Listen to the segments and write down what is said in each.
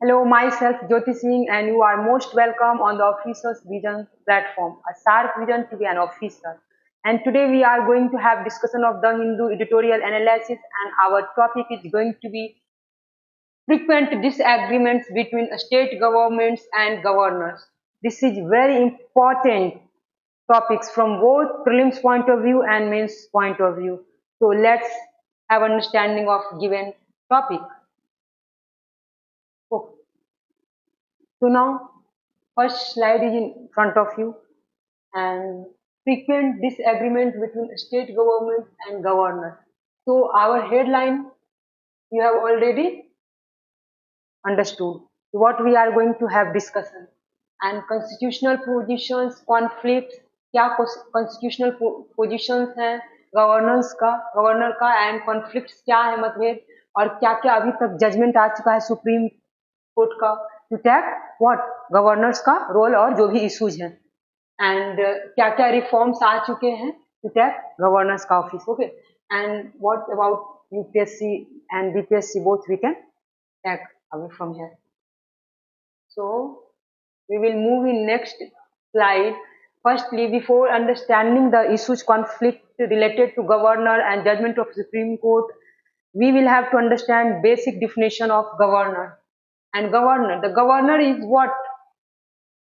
Hello, myself Jyoti Singh, and you are most welcome on the Officer's Vision platform. A sharp vision to be an officer. And today we are going to have discussion of the Hindu editorial analysis, and our topic is going to be frequent disagreements between state governments and governors. This is very important topics from both prelims point of view and mains point of view. So let's have understanding of given topic. Okay. So now, first slide is in front of you, and frequent disagreement between state government and governor. So our headline you have already understood what we are going to have discussion, and constitutional positions conflicts, क्या constitutional positions हैं governor का and conflicts क्या है मतभेद, और क्या क्या अभी तक जजमेंट आ चुका है सुप्रीम कोर्ट का टू टैक व्हाट गवर्नर्स का रोल और जो भी इश्यूज हैं, एंड क्या क्या रिफॉर्म्स आ चुके हैं टू टैक गवर्नर्स का office. Okay, and what about UPSC and BPSC both we can tag away from here. So we will move in next slide. Firstly, before understanding the issues conflict related to governor and judgment of Supreme Court, we will have to understand basic definition of governor. And governor, the governor is what?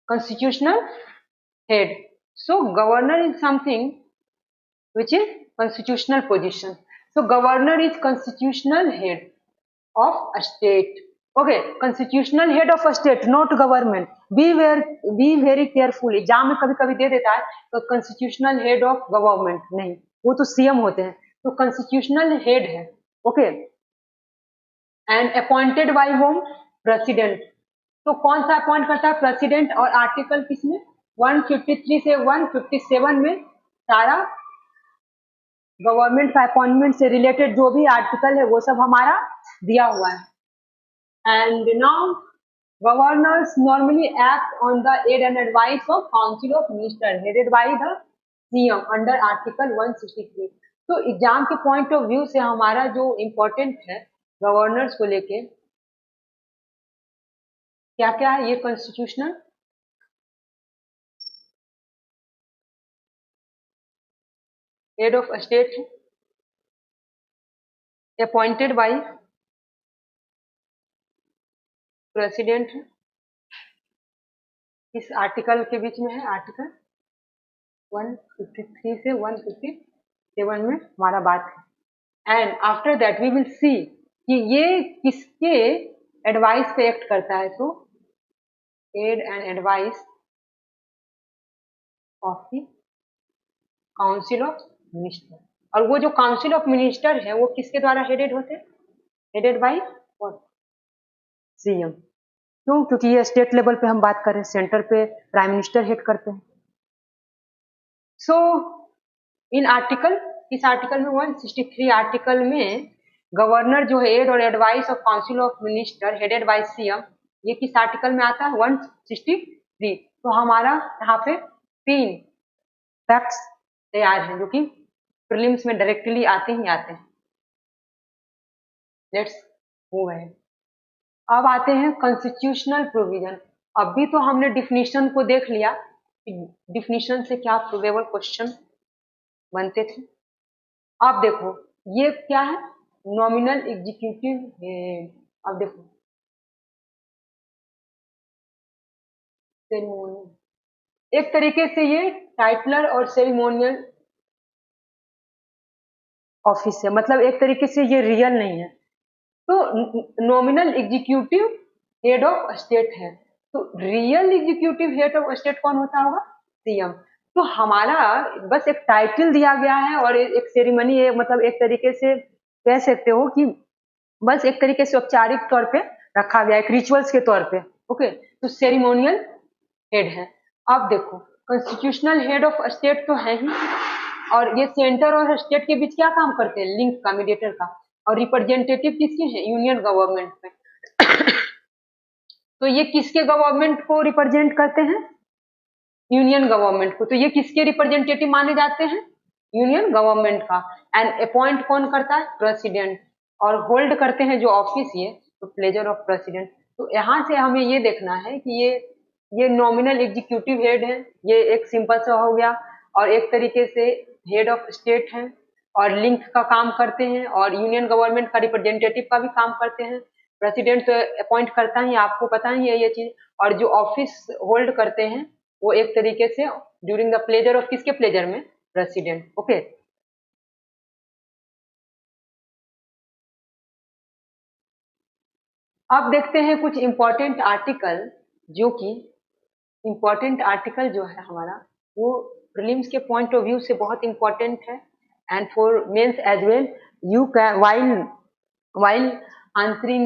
Constitutional head. So governor is something which is constitutional position. So governor is constitutional head of a state. Okay, constitutional head of a state, not government. Be very careful. Exam में कभी कभी दे देता है तो constitutional head of government नहीं, वो तो CM होते हैं. तो constitutional head है. Okay, and appointed by home? President. तो कौन सा अपॉइंट करता है? प्रेसिडेंट. और आर्टिकल किसमें? 153 से 157 में सारा गवर्नमेंट का अपॉइंटमेंट से रिलेटेड जो भी आर्टिकल है वो सब हमारा दिया हुआ है. And now governors normally act on the aid and advice of council of ministers headed by the CM under article 163. तो एग्जाम के पॉइंट ऑफ व्यू से हमारा जो इम्पोर्टेंट है गवर्नर्स को लेके क्या क्या है, ये constitutional head of state appointed by president है. इस आर्टिकल के बीच में है आर्टिकल 153 से 157 में हमारा बात है. And after that we will see कि ये किसके एडवाइस पे एक्ट करता है. तो aid and advice of the council of minister. और वो जो काउंसिल ऑफ मिनिस्टर है वो किसके द्वारा हेडेड होते हैं? Headed by what? सीएम. क्यों? क्योंकि ये स्टेट लेवल पे हम बात कर रहे हैं, सेंटर पे प्राइम मिनिस्टर हेड करते हैं. सो इन आर्टिकल, इस आर्टिकल में 163 आर्टिकल में गवर्नर जो है एड और advice of council of minister headed by CM, ये किस आर्टिकल में आता है? 163. तो हमारा यहाँ पे 3 फैक्ट्स तैयार हैं जो कि प्रीलिम्स में डायरेक्टली आते ही आते हैं. Let's move ahead. अब आते हैं कॉन्स्टिट्यूशनल प्रोविजन. अभी तो हमने डिफिनीशन को देख लिया कि डिफिनीशन से क्या प्रूवेबल क्वेश्चन बनते थे. अब देखो ये क्या है? Nominal executive head. अब देखो सेरेमोनियल, एक तरीके से ये टाइटलर और सेरेमोनियल ऑफिस है, मतलब एक तरीके से ये रियल नहीं है. तो nominal executive head of state है. तो real executive head of state कौन होता होगा? सीएम. तो हमारा बस एक टाइटल दिया गया है और एक सेरेमनी है, मतलब एक तरीके से कह सकते हो कि बस एक तरीके से औपचारिक तौर पे रखा गया है, एक रिचुअल्स के तौर पे. ओके, तो सेरेमोनियल हेड है. अब देखो कॉन्स्टिट्यूशनल हेड ऑफ स्टेट तो है ही, और ये सेंटर और स्टेट के बीच क्या काम करते हैं? लिंक का, मीडिएटर का. और रिप्रेजेंटेटिव किसके हैं? यूनियन गवर्नमेंट में. तो ये किसके गवर्नमेंट को रिप्रेजेंट करते हैं? यूनियन गवर्नमेंट को. तो ये किसके रिप्रेजेंटेटिव माने जाते हैं? यूनियन गवर्नमेंट का. एंड अपॉइंट कौन करता है? प्रेसिडेंट. और होल्ड करते हैं जो ऑफिस ये तो प्लेजर ऑफ प्रेसिडेंट. तो यहाँ से हमें ये देखना है कि ये नॉमिनल एग्जीक्यूटिव हेड है, ये एक सिंपल सा हो गया, और एक तरीके से हेड ऑफ स्टेट है और लिंक का काम करते हैं और यूनियन गवर्नमेंट का रिप्रेजेंटेटिव का भी काम करते हैं। प्रेसिडेंट तो अपॉइंट करता ही, आपको पता ही है ये चीज। और जो ऑफिस होल्ड करते हैं वो एक तरीके से ड्यूरिंग द प्लेजर ऑफ, किसके प्लेजर में? प्रेसिडेंट। ओके। अब देखते हैं कुछ इंपॉर्टेंट आर्टिकल, जो कि इंपॉर्टेंट आर्टिकल जो है हमारा, वो प्रीलिम्स के पॉइंट ऑफ व्यू से बहुत इंपॉर्टेंट है and for mains as well. You can while answering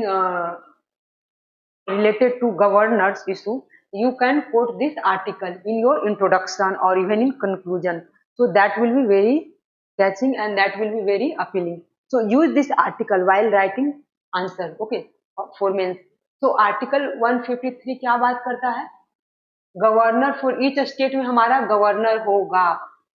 related to governors issue, you can quote this article in your introduction or even in conclusion, so that will be very catching and that will be very appealing. So use this article while writing answer, okay, for means. So article 153 क्या बात करता है? Governor for each state में हमारा governor होगा।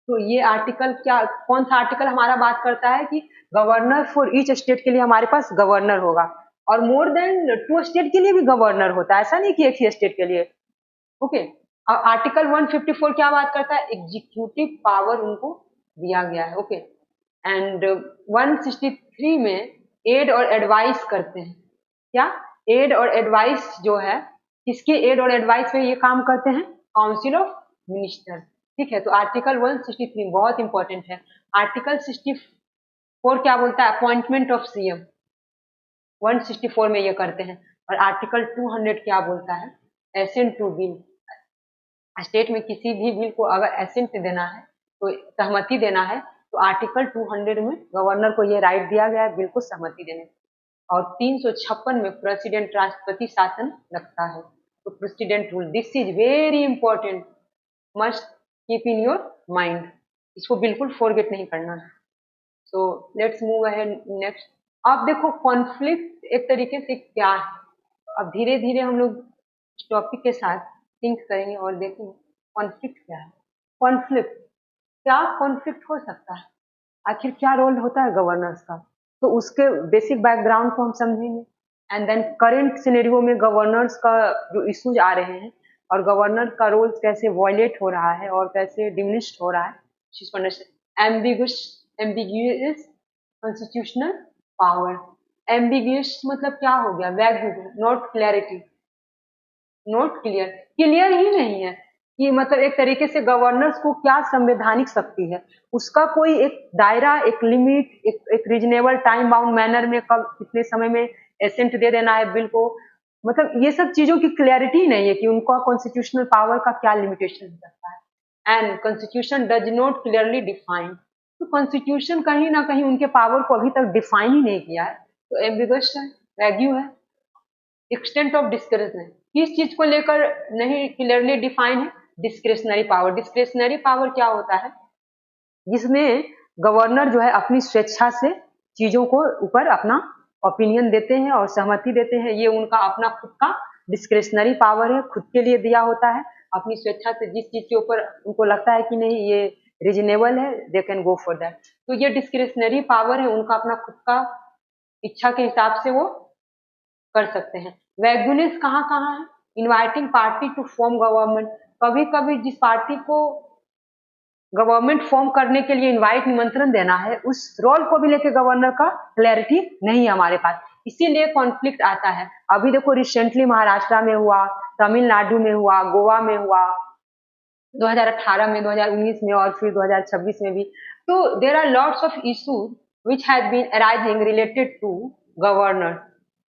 तो ये article क्या, कौन सा आर्टिकल हमारा बात करता है कि गवर्नर फॉर ईच स्टेट के लिए हमारे पास गवर्नर होगा, और मोर देन 2 स्टेट के लिए भी गवर्नर होता है, ऐसा नहीं कि एक ही स्टेट के लिए। ओके। आर्टिकल 154 क्या बात करता है? एग्जीक्यूटिव पावर उनको दिया गया है। ओके। एंड 163 में एड और एडवाइस करते हैं। क्या? एड और एडवाइस जो है, किसके एड और एडवाइस में ये काम करते हैं? Council of minister. ठीक है, तो आर्टिकल 163 बहुत इंपॉर्टेंट है। आर्टिकल 64 क्या बोलता है? Appointment of CM. 164 में ये करते हैं। और आर्टिकल 200 क्या बोलता है? Accent to bill. स्टेट में किसी भी बिल को अगर एसेंट देना है, तो सहमति देना है, तो आर्टिकल 200 में गवर्नर को ये राइट दिया गया है बिल को सहमति देने का। और 356 में प्रेसिडेंट राष्ट्रपति शासन रखता है। तो president rule, this is very important, must keep in your mind, इसको बिल्कुल फॉरगेट नहीं करना है। So let's move ahead next. अब देखो कॉन्फ्लिक्ट एक तरीके से क्या है। अब धीरे धीरे हम लोग टॉपिक के साथ थिंक करेंगे और देखेंगे कॉन्फ्लिक्ट क्या है। कॉन्फ्लिक्ट, क्या कॉन्फ्लिक्ट हो सकता है? आखिर क्या रोल होता है गवर्नर्स का? तो उसके बेसिक बैकग्राउंड को हम समझेंगे, एंड देन करंट सिनेरियो में गवर्नर्स का जो इश्यूज आ रहे हैं और गवर्नर का रोल कैसे वॉयलेट हो रहा है और कैसे डिमिनिश्ड हो रहा है। Ambiguous constitutional power. एम्बिग्यूअस मतलब क्या हो गया? Vague, not clarity, not clear, clear ही नहीं है कि मतलब एक तरीके से गवर्नर्स को क्या संवैधानिक शक्ति है, उसका कोई एक दायरा, एक लिमिट, एक रीजनेबल टाइम बाउंड मैनर में कब कितने समय में एसेंट दे देना है बिल को, मतलब ये सब चीजों की क्लैरिटी नहीं है कि उनका कॉन्स्टिट्यूशनल पावर का क्या लिमिटेशन हो सकता है। And constitution does not clearly define. तो कॉन्स्टिट्यूशन कहीं ना कहीं उनके पावर को अभी तक डिफाइन ही नहीं किया है, तो एम्बिगस है, वैग्यू है। एक्सटेंट ऑफ डिस्क्रिशनरी, किस चीज को लेकर नहीं क्लियरली डिफाइन है? Discretionary power. डिस्क्रिशनरी पावर क्या होता है? जिसमें गवर्नर जो है अपनी स्वेच्छा से चीजों को ऊपर अपना ओपिनियन देते हैं और सहमति देते हैं, ये उनका अपना खुद का डिस्क्रिशनरी पावर है, खुद के लिए दिया होता है। अपनी स्वेच्छा से जिस चीज के ऊपर उनको लगता है कि नहीं ये रीजनेबल है, they can go for that. तो ये डिस्क्रिशनरी पावर है, उनका अपना खुद का इच्छा के हिसाब से वो कर सकते हैं। वैगुनिस कहाँ कहाँ है? Inviting party to form government. कभी कभी जिस पार्टी को गवर्नमेंट फॉर्म करने के लिए इनवाइट, निमंत्रण देना है, उस रोल को भी लेके गवर्नर का क्लैरिटी नहीं है हमारे पास, इसीलिए कॉन्फ्लिक्ट आता है। अभी देखो रिसेंटली महाराष्ट्र में हुआ, तमिलनाडु में हुआ, गोवा में हुआ, 2018 में, 2019 में और फिर 2026 में भी। तो there are lots of issues which has been arising related to governor.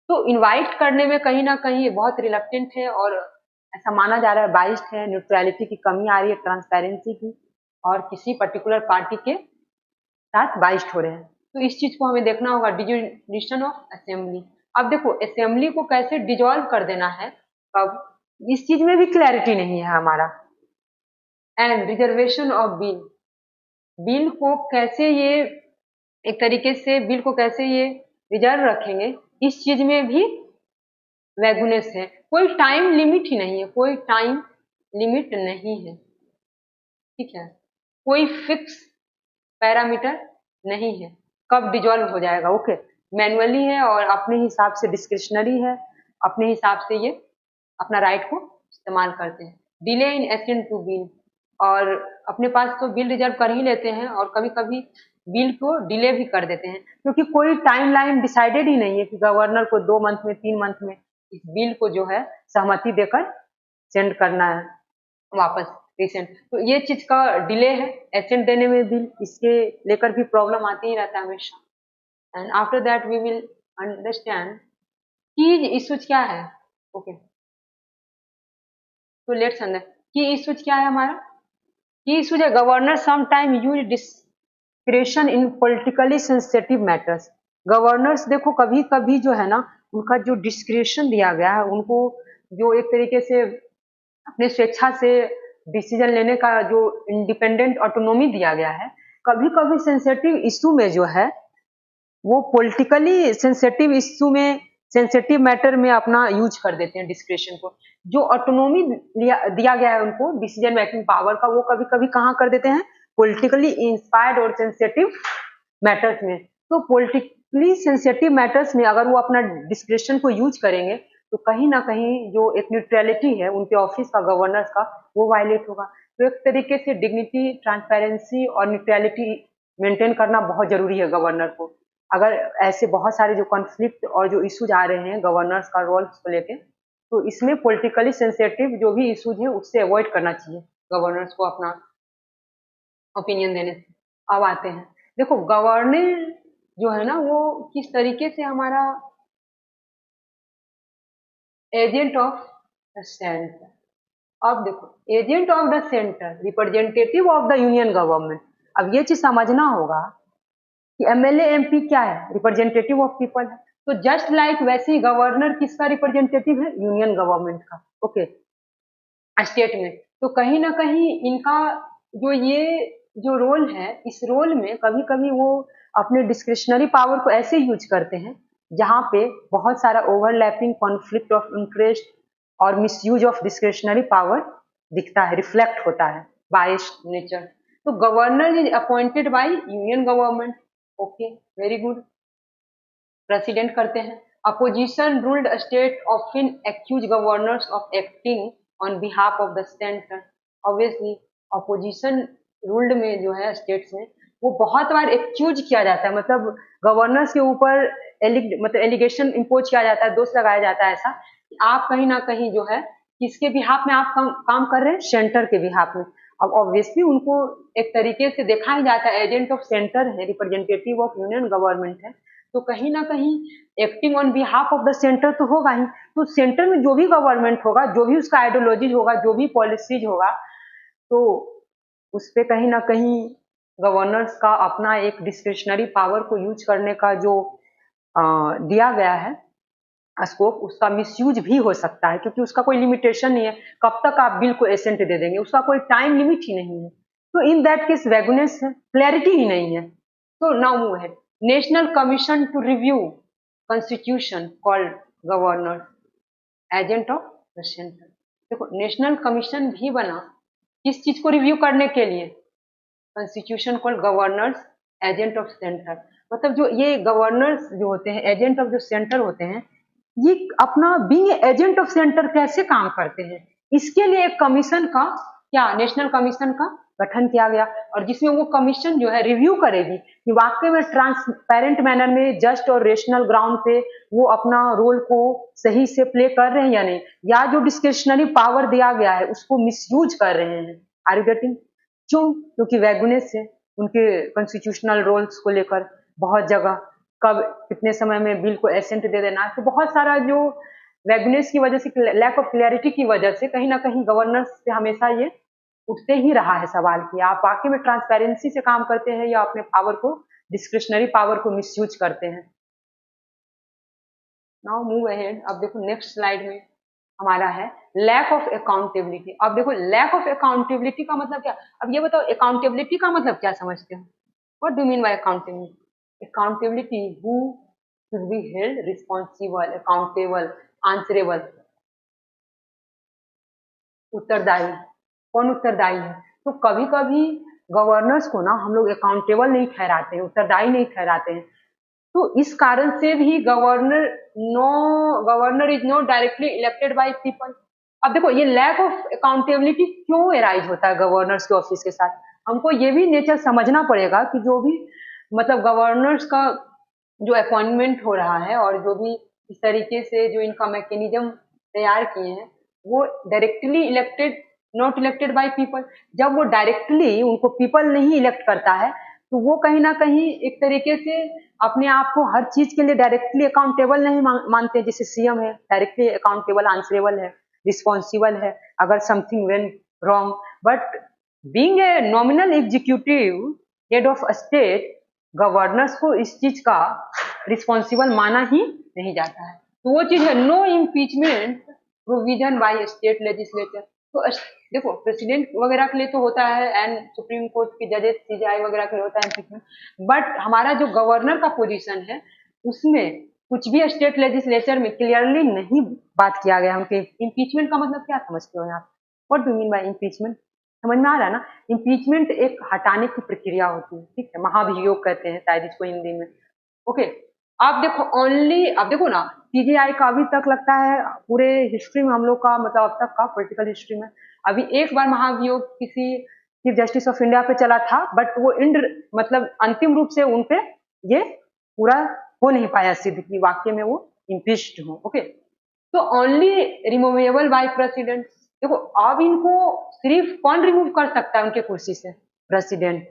तो इनवाइट करने में कहीं ना कहीं बहुत रिलक्टेंट है और ऐसा माना जा रहा है बाइस्ड है, न्यूट्रलिटी की कमी आ रही है, ट्रांसपेरेंसी की, और किसी पर्टिकुलर पार्टी के साथ बाइस्ड हो रहे हैं। तो इस चीज को हमें देखना होगा। डिजुडिशन ऑफ असेंबली। अब देखो असेंबली को कैसे डिजोल्व कर देना है, अब इस चीज में भी क्लैरिटी नहीं है हमारा। And reservation of bill, bill को कैसे ये एक तरीके से बिल को कैसे ये रिजर्व रखेंगे, इस चीज में भी वैगुनेस है। कोई टाइम लिमिट ही नहीं है, कोई टाइम लिमिट नहीं है, ठीक है, कोई फिक्स पैरामीटर नहीं है कब डिजोल्व हो जाएगा। ओके, मैनुअली है और अपने हिसाब से डिस्क्रिशनरी है। अपने हिसाब से ये अपना राइट को इस्तेमाल करते हैं। Delay in assent to bill, और अपने पास तो बिल रिजर्व कर ही लेते हैं और कभी कभी बिल को डिले भी कर देते हैं, क्योंकि कोई टाइमलाइन डिसाइडेड ही नहीं है कि गवर्नर को 2 मंथ में 3 मंथ में इस बिल को जो है सहमति देकर सेंड करना है वापस रिसेंट। तो ये चीज का डिले है एसेंट देने में बिल, इसके लेकर भी प्रॉब्लम आती ही रहता है हमेशा। And after that we will understand की इश्यूज क्या है। ओके, तो लेट्स अंदर की इश्यूज क्या है हमारा। की इश्यूज है governor some time use discretion in politically sensitive matters. Governors देखो कभी कभी जो है ना, उनका जो डिस्क्रेशन दिया गया है उनको, जो एक तरीके से अपने स्वेच्छा से डिसीजन लेने का जो इंडिपेंडेंट ऑटोनोमी दिया गया है, कभी कभी सेंसिटिव इश्यू में जो है वो पॉलिटिकली सेंसिटिव इश्यू में, सेंसिटिव मैटर में अपना यूज कर देते हैं डिस्क्रेशन को। जो ऑटोनोमी दिया गया है उनको डिसीजन मेकिंग पावर का, वो कभी कभी कहाँ कर देते हैं, पॉलिटिकली इंस्पायर्ड और सेंसिटिव मैटर्स में। तो पॉलिटिकली सेंसिटिव मैटर्स में अगर वो अपना डिस्क्रेशन को यूज करेंगे तो कहीं ना कहीं जो एक न्यूट्रलिटी है उनके ऑफिस का, गवर्नर्स का, वो वायलेट होगा। तो एक तरीके से डिग्निटी, ट्रांसपेरेंसी और न्यूट्रलिटी मेंटेन करना बहुत जरूरी है गवर्नर को। अगर ऐसे बहुत सारे जो कॉन्फ्लिक्ट और जो इश्यूज आ रहे हैं गवर्नर्स का रोल्स को लेके, तो इसमें पॉलिटिकली सेंसिटिव जो भी इश्यूज है उससे अवॉइड करना चाहिए गवर्नर्स को अपना ओपिनियन देने से। अब आते हैं, देखो गवर्नर जो है ना वो किस तरीके से हमारा एजेंट ऑफ द सेंटर। अब देखो, agent of the centre, representative of the union government. अब ये चीज समझना होगा कि एमएलए एमपी क्या है, रिप्रेजेंटेटिव ऑफ पीपल है। तो जस्ट लाइक वैसे ही गवर्नर किसका रिप्रेजेंटेटिव है, यूनियन गवर्नमेंट का। ओके, स्टेट में। तो कहीं ना कहीं इनका जो ये जो रोल है, इस रोल में कभी कभी वो अपने डिस्क्रिशनरी पावर को ऐसे यूज करते हैं जहां पे बहुत सारा ओवरलैपिंग, कॉन्फ्लिक्ट ऑफ इंटरेस्ट और मिसयूज ऑफ डिस्क्रिशनरी पावर दिखता है, रिफ्लेक्ट होता है, बायस्ड नेचर। तो governor is appointed by union government. Okay, very good. President करते हैं। Opposition ruled state often accuse governors of acting on behalf of the centre. Obviously opposition ruled में जो है स्टेट्स में, वो बहुत बार एक्यूज किया जाता है, मतलब गवर्नर्स के ऊपर मतलब एलिगेशन इम्पोज किया जाता है, दोष लगाया जाता है ऐसा कि आप कहीं ना कहीं जो है किसके बिहाफ में आप काम कर रहे हैं, सेंटर के बिहाफ में। अब ऑब्वियसली उनको एक तरीके से देखा ही जाता है, एजेंट ऑफ सेंटर है, रिप्रेजेंटेटिव ऑफ यूनियन गवर्नमेंट है, तो कहीं ना कहीं acting on behalf of the centre तो होगा ही। तो सेंटर में जो भी गवर्नमेंट होगा, जो भी उसका आइडियोलॉजी होगा, जो भी पॉलिसीज होगा, तो उस पे कहीं ना कहीं गवर्नर्स का अपना एक डिस्क्रिशनरी पावर को यूज करने का जो दिया गया है स्कोप, उसका मिसयूज भी हो सकता है, क्योंकि उसका कोई लिमिटेशन नहीं है कब तक आप बिल को एसेंट दे देंगे, उसका कोई टाइम लिमिट ही नहीं है। तो इन दैट केस वैगुनेस है, क्लैरिटी ही नहीं है। तो नाउ मूव है, national commission to review constitution called governor agent of the centre. देखो नेशनल कमीशन भी बना किस चीज को रिव्यू करने के लिए, constitution called governors agent of centre. मतलब जो ये गवर्नर्स जो होते हैं, एजेंट ऑफ जो सेंटर होते हैं, ये अपना बीइंग एजेंट ऑफ सेंटर कैसे काम करते हैं, इसके लिए एक कमीशन का, क्या नेशनल कमीशन का गठन किया गया, और जिसमें वो कमीशन जो है रिव्यू करेगी कि वाकई में ट्रांसपेरेंट मैनर में, जस्ट और रेशनल ग्राउंड पे वो अपना रोल को सही से प्ले कर रहे हैं या नहीं, या जो डिस्क्रिशनरी पावर दिया गया है उसको मिसयूज कर रहे हैं। Are you getting? क्यों? क्योंकि वैगुनेस है उनके कॉन्स्टिट्यूशनल रोल्स को लेकर, बहुत जगह कब कितने समय में बिल को एसेंट दे देना, तो बहुत सारा जो वैगुनेस की वजह से, लैक ऑफ क्लैरिटी की वजह से कहीं ना कहीं गवर्नर्स से हमेशा ये उठते ही रहा है सवाल कि आप वाकई में ट्रांसपेरेंसी से काम करते हैं या अपने पावर को, डिस्क्रिशनरी पावर को मिसयूज करते हैं। Now move ahead. अब देखो नेक्स्ट स्लाइड में हमारा है लैक ऑफ अकाउंटेबिलिटी। अब देखो लैक ऑफ अकाउंटेबिलिटी का मतलब क्या। अब ये बताओ अकाउंटेबिलिटी का मतलब क्या समझते हो, what do mean by accountability. Accountability, who should be held responsible, accountable, answerable, उत्तरदायी। कौन उत्तरदायी है? तो कभी कभी गवर्नर्स को ना हम लोग अकाउंटेबल नहीं ठहराते हैं, उत्तरदायी नहीं ठहराते हैं। तो इस कारण से भी governor is not directly elected by people. अब देखो ये लैक ऑफ अकाउंटेबिलिटी क्यों एराइज होता है गवर्नर्स के ऑफिस के साथ, हमको ये भी नेचर समझना पड़ेगा कि जो भी मतलब गवर्नर्स का जो अपॉइंटमेंट हो रहा है और जो भी इस तरीके से जो इनका मैकेनिज्म तैयार किए हैं वो directly elected, not elected by people. जब वो डायरेक्टली उनको पीपल नहीं इलेक्ट करता है तो वो कहीं ना कहीं एक तरीके से अपने आप को हर चीज के लिए डायरेक्टली अकाउंटेबल नहीं मानते। जैसे सीएम है डायरेक्टली अकाउंटेबल, आंसरेबल है, रिस्पॉन्सिबल है अगर something went wrong, but being a nominal executive head of state, governors को इस चीज का रिस्पॉन्सिबल माना ही नहीं जाता है। तो वो चीज है no impeachment provision by state legislature. तो देखो प्रेसिडेंट वगैरह के लिए तो होता है एंड सुप्रीम कोर्ट के जजेस सीजेआई वगैरह के लिए होता है इम्पीचमेंट, बट हमारा जो गवर्नर का पोजीशन है उसमें कुछ भी स्टेट लेजिस्लेचर में क्लियरली नहीं बात किया गया। उनके इम्पीचमेंट का मतलब क्या समझते हो यहाँ, what do mean by impeachment, समझ में आ रहा है ना? इम्पीचमेंट एक हटाने की प्रक्रिया होती है, ठीक है, महाभियोग कहते हैं शायद इसको हिंदी में। ओके, आप देखो ओनली, अब देखो ना सीजीआई का अभी तक लगता है पूरे हिस्ट्री में हम लोग का मतलब अब तक का पॉलिटिकल हिस्ट्री में अभी एक बार महाभियोग किसी चीफ जस्टिस ऑफ इंडिया पे चला था, बट वो मतलब अंतिम रूप से उनपे ये पूरा हो नहीं पाया सिद्ध कि वाकई में वो इम्पीच्ड हो। ओके, तो ओनली रिमूवेबल बाय प्रेसिडेंट। देखो अब इनको सिर्फ कौन रिमूव कर सकता है उनके कुर्सी से, प्रेसिडेंट।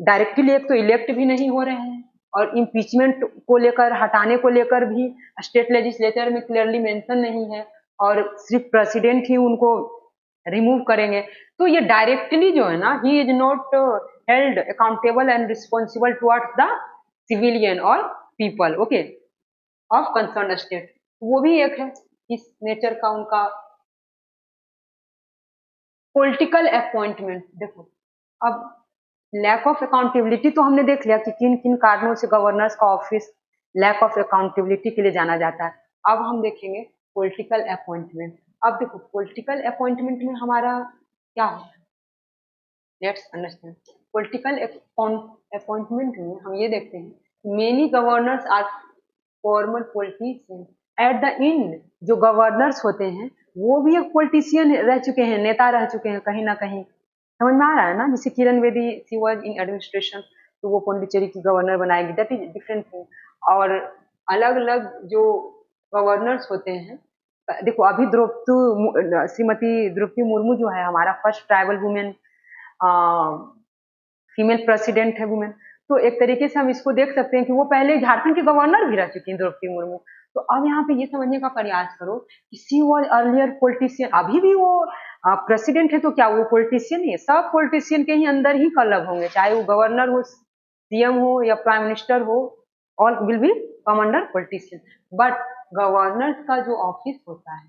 डायरेक्टली एक तो इलेक्ट भी नहीं हो रहे हैं और इम्पीचमेंट को लेकर, हटाने को लेकर भी स्टेट लेजिस्लेचर में क्लियरली मेंशन नहीं है और सिर्फ प्रेसिडेंट ही उनको रिमूव करेंगे। तो ये डायरेक्टली जो है ना, he is not held accountable and responsible towards the civilian और people, okay, of concern state. वो भी एक है इस नेचर का उनका पॉलिटिकल अपॉइंटमेंट। देखो अब लैक ऑफ अकाउंटेबिलिटी तो हमने देख लिया कि किन किन कारणों से गवर्नर्स का ऑफिस लैक ऑफ अकाउंटेबिलिटी के लिए जाना जाता है। अब हम देखेंगे पॉलिटिकल अपॉइंटमेंट। अब देखो पॉलिटिकल अपॉइंटमेंट में हमारा क्या होता है, लेट्स अंडरस्टैंड। पॉलिटिकल अपॉइंटमेंट में हम ये देखते हैं many governors are former politician at the end. जो गवर्नर्स होते हैं वो भी एक पॉलिटिशियन रह चुके हैं, नेता रह चुके हैं कहीं ना कहीं, समझ में आ रहा है ना? जैसे Kiran Bedi, she was in administration, तो वो पौंडीचेरी की गवर्नर बनाएगी, दैट इज डिफरेंट थिंग। और अलग अलग जो गवर्नर्स होते हैं, देखो अभी श्रीमती द्रौपदी मुर्मू जो है हमारा first tribal women, female president है वुमेन। तो एक तरीके से हम इसको देख सकते हैं कि वो पहले झारखंड के गवर्नर भी रह चुकी हैं द्रौपदी मुर्मू। तो अब यहाँ पे ये समझने का प्रयास करो कि शी वॉज अर्लियर पॉलिटिशियन, अभी भी वो प्रेसिडेंट है तो क्या वो पॉलिटिशियन ही है? सब पॉलिटिशियन के ही अंदर ही कलब होंगे, चाहे वो गवर्नर हो, सीएम हो या प्राइम मिनिस्टर हो, all will be come under politician. But governor का जो ऑफिस होता है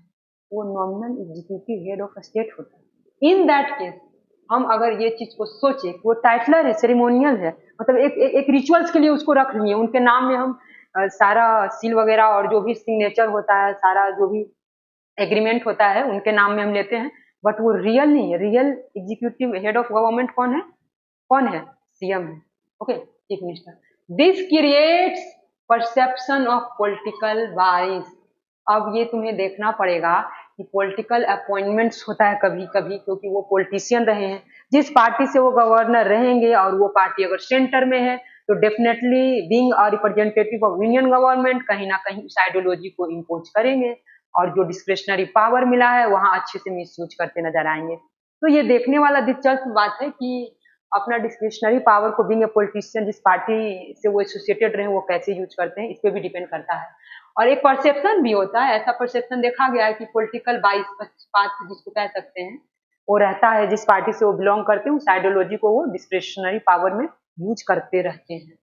वो nominal executive head of state होता है। इन दैट केस हम अगर ये चीज को सोचे कि वो टाइटलर है, सेरेमोनियल है, मतलब एक रिचुअल्स के लिए उसको रख लिए, उनके नाम में हम सारा सील वगैरह और जो भी सिग्नेचर होता है, सारा जो भी एग्रीमेंट होता है उनके नाम में हम लेते हैं, बट वो रियल नहीं है। Real executive head of government कौन है? कौन है? सीएम है, okay, chief minister. This creates perception of political बाइस। अब ये तुम्हें देखना पड़ेगा कि पॉलिटिकल अपॉइंटमेंट्स होता है कभी कभी, क्योंकि वो पॉलिटिशियन रहे हैं, जिस पार्टी से वो गवर्नर रहेंगे और वो पार्टी अगर सेंटर में है तो definitely being a representative of union government कहीं ना कहीं उस आइडियोलॉजी को इम्पोज करेंगे और जो डिस्क्रिशनरी पावर मिला है वहां अच्छे से मिसयूज करते नजर आएंगे। तो ये देखने वाला दिलचस्प बात है कि अपना डिस्क्रिशनरी पावर को बीइंग ए पॉलिटिशियन जिस पार्टी से वो एसोसिएटेड रहे वो कैसे यूज करते हैं, इस पे भी डिपेंड करता है। और एक परसेप्शन भी होता है, ऐसा परसेप्शन देखा गया है कि पॉलिटिकल बाइस पक्षपात जिसको कह सकते हैं वो रहता है, जिस पार्टी से वो बिलोंग करते हैं उस आइडियोलॉजी को वो डिस्क्रिशनरी पावर में यूज करते रहते हैं।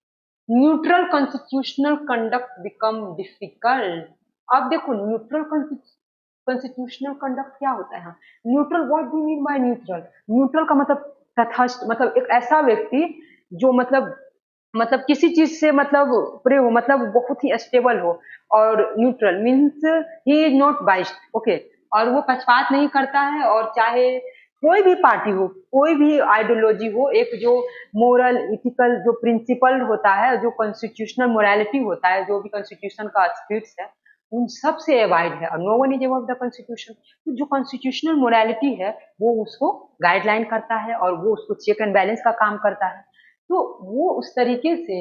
Neutral constitutional conduct become difficult. अब देखो न्यूट्रल कॉन्स्टिट्यूशनल कंडक्ट क्या होता है? Neutral, what do mean by neutral? Neutral का मतलब तटस्थ, मतलब एक ऐसा व्यक्ति जो मतलब किसी चीज से मतलब प्रे हो, मतलब बहुत ही स्टेबल हो। और neutral means he is not biased, okay, और वो पक्षपात नहीं करता है, और चाहे कोई भी पार्टी हो, कोई भी आइडियोलॉजी हो, एक जो मोरल इथिकल जो प्रिंसिपल होता है, जो कॉन्स्टिट्यूशनल मोरालिटी होता है, जो भी कॉन्स्टिट्यूशन का स्पिरिट्स है, उन सब से अवॉइड है। और no one is above the constitution. तो जो कॉन्स्टिट्यूशनल मोरालिटी है वो उसको गाइडलाइन करता है और वो उसको चेक एंड बैलेंस का काम करता है। तो वो उस तरीके से